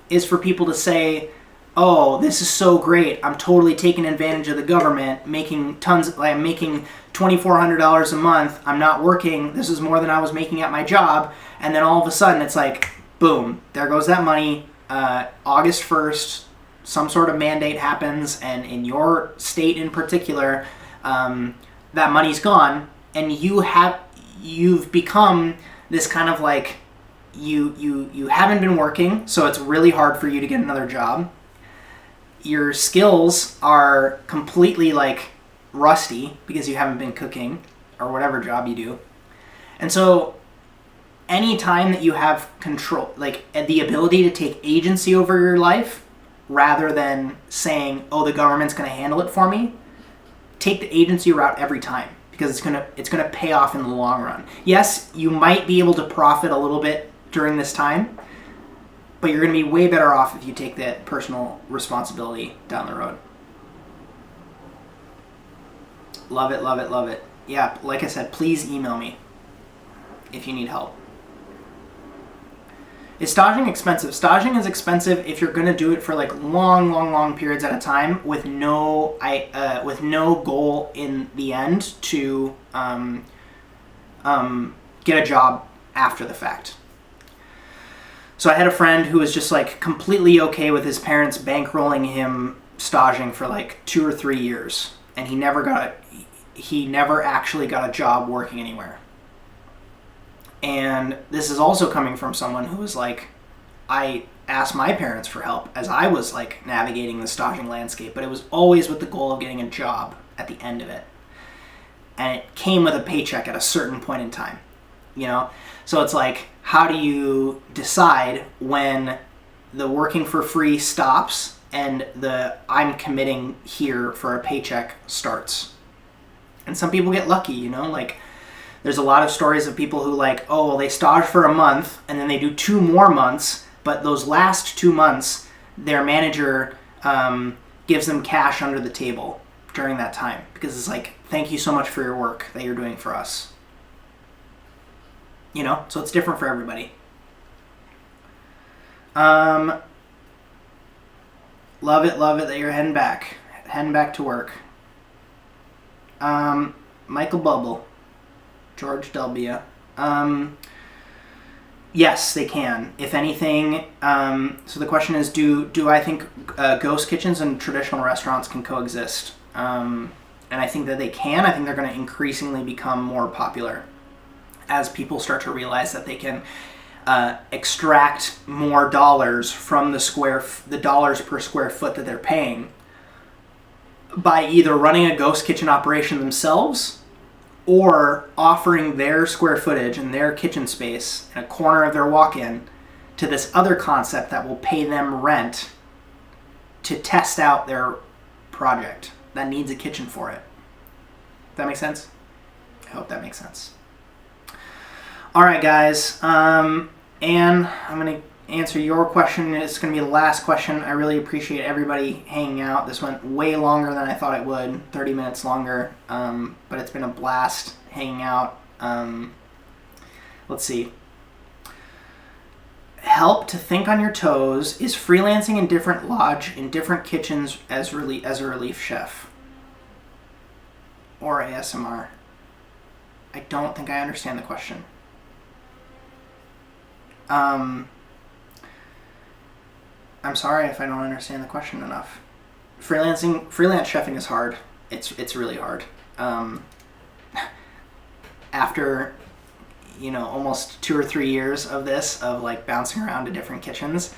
is for people to say, oh, this is so great, I'm totally taking advantage of the government, making tons, like I'm making $2,400 a month, I'm not working, this is more than I was making at my job, and then all of a sudden it's like, boom, there goes that money. August 1st, some sort of mandate happens, and in your state in particular, that money's gone, and you've become this kind of like you haven't been working, so it's really hard for you to get another job. Your skills are completely like rusty because you haven't been cooking or whatever job you do. And so any time that you have control, like the ability to take agency over your life rather than saying, oh, the government's going to handle it for me, take the agency route every time, because it's gonna pay off in the long run. Yes, you might be able to profit a little bit during this time, but you're going to be way better off if you take that personal responsibility down the road. Love it, love it, love it. Yeah, like I said, please email me if you need help. Is staging expensive? Staging is expensive if you're going to do it for like long periods at a time with no goal in the end to get a job after the fact. So I had a friend who was just like completely okay with his parents bankrolling him staging for like 2 or 3 years, and he never actually got a job working anywhere. And this is also coming from someone who was like, I asked my parents for help as I was like navigating the staging landscape, but it was always with the goal of getting a job at the end of it. And it came with a paycheck at a certain point in time, you know? So it's like, how do you decide when the working for free stops and the I'm committing here for a paycheck starts? And some people get lucky, you know, like there's a lot of stories of people who like, oh, well, they stage for a month and then they do 2 more months, but those last 2 months, their manager gives them cash under the table during that time, because it's like, thank you so much for your work that you're doing for us. You know, so it's different for everybody. Love it that you're heading back to work. Michael Bubble, George W. Yes, they can. If anything, so the question is, do I think ghost kitchens and traditional restaurants can coexist? And I think that they can. I think they're going to increasingly become more popular as people start to realize that they can extract more dollars from the dollars per square foot that they're paying by either running a ghost kitchen operation themselves or offering their square footage and their kitchen space in a corner of their walk-in to this other concept that will pay them rent to test out their project that needs a kitchen for it. That make sense? I hope that makes sense. All right, guys. And I'm going to answer your question. It's going to be the last question. I really appreciate everybody hanging out. This went way longer than I thought it would, 30 minutes longer. But it's been a blast hanging out. Let's see. Help to think on your toes. Is freelancing in different lodge in different kitchens as a relief chef or ASMR? I don't think I understand the question. I'm sorry if I don't understand the question enough. Freelance chefing is hard. It's really hard. After, almost 2 or 3 years of this, of like bouncing around to different kitchens,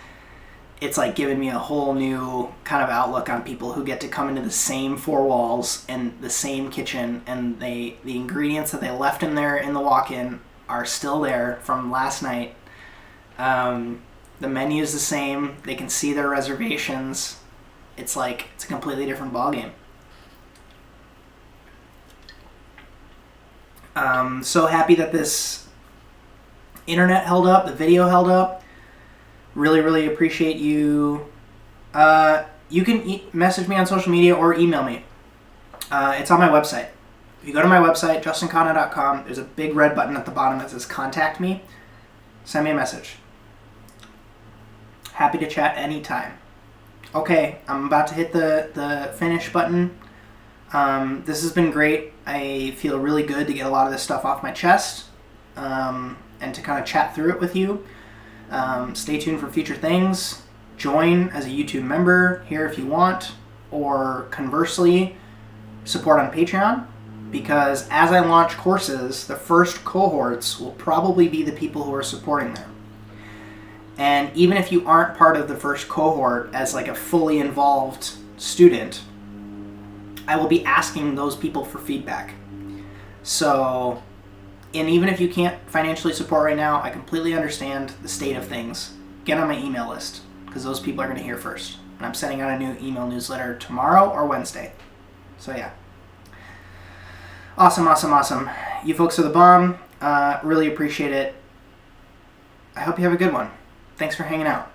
it's like given me a whole new kind of outlook on people who get to come into the same 4 walls and the same kitchen, and the ingredients that they left in there in the walk-in are still there from last night. The menu is the same. They can see their reservations. It's a completely different ballgame. So happy that this internet held up, the video held up. Really, really appreciate you. You can message me on social media or email me. It's on my website. If you go to my website, justinkhanna.com, there's a big red button at the bottom that says Contact Me. Send me a message. Happy to chat anytime. Okay, I'm about to hit the finish button. This has been great. I feel really good to get a lot of this stuff off my chest and to kind of chat through it with you. Stay tuned for future things. Join as a YouTube member here if you want, or conversely, support on Patreon, because as I launch courses, the first cohorts will probably be the people who are supporting them. And even if you aren't part of the first cohort as like a fully involved student, I will be asking those people for feedback. So, and even if you can't financially support right now, I completely understand the state of things. Get on my email list, because those people are going to hear first. And I'm sending out a new email newsletter tomorrow or Wednesday. So yeah. Awesome. You folks are the bomb. Really appreciate it. I hope you have a good one. Thanks for hanging out.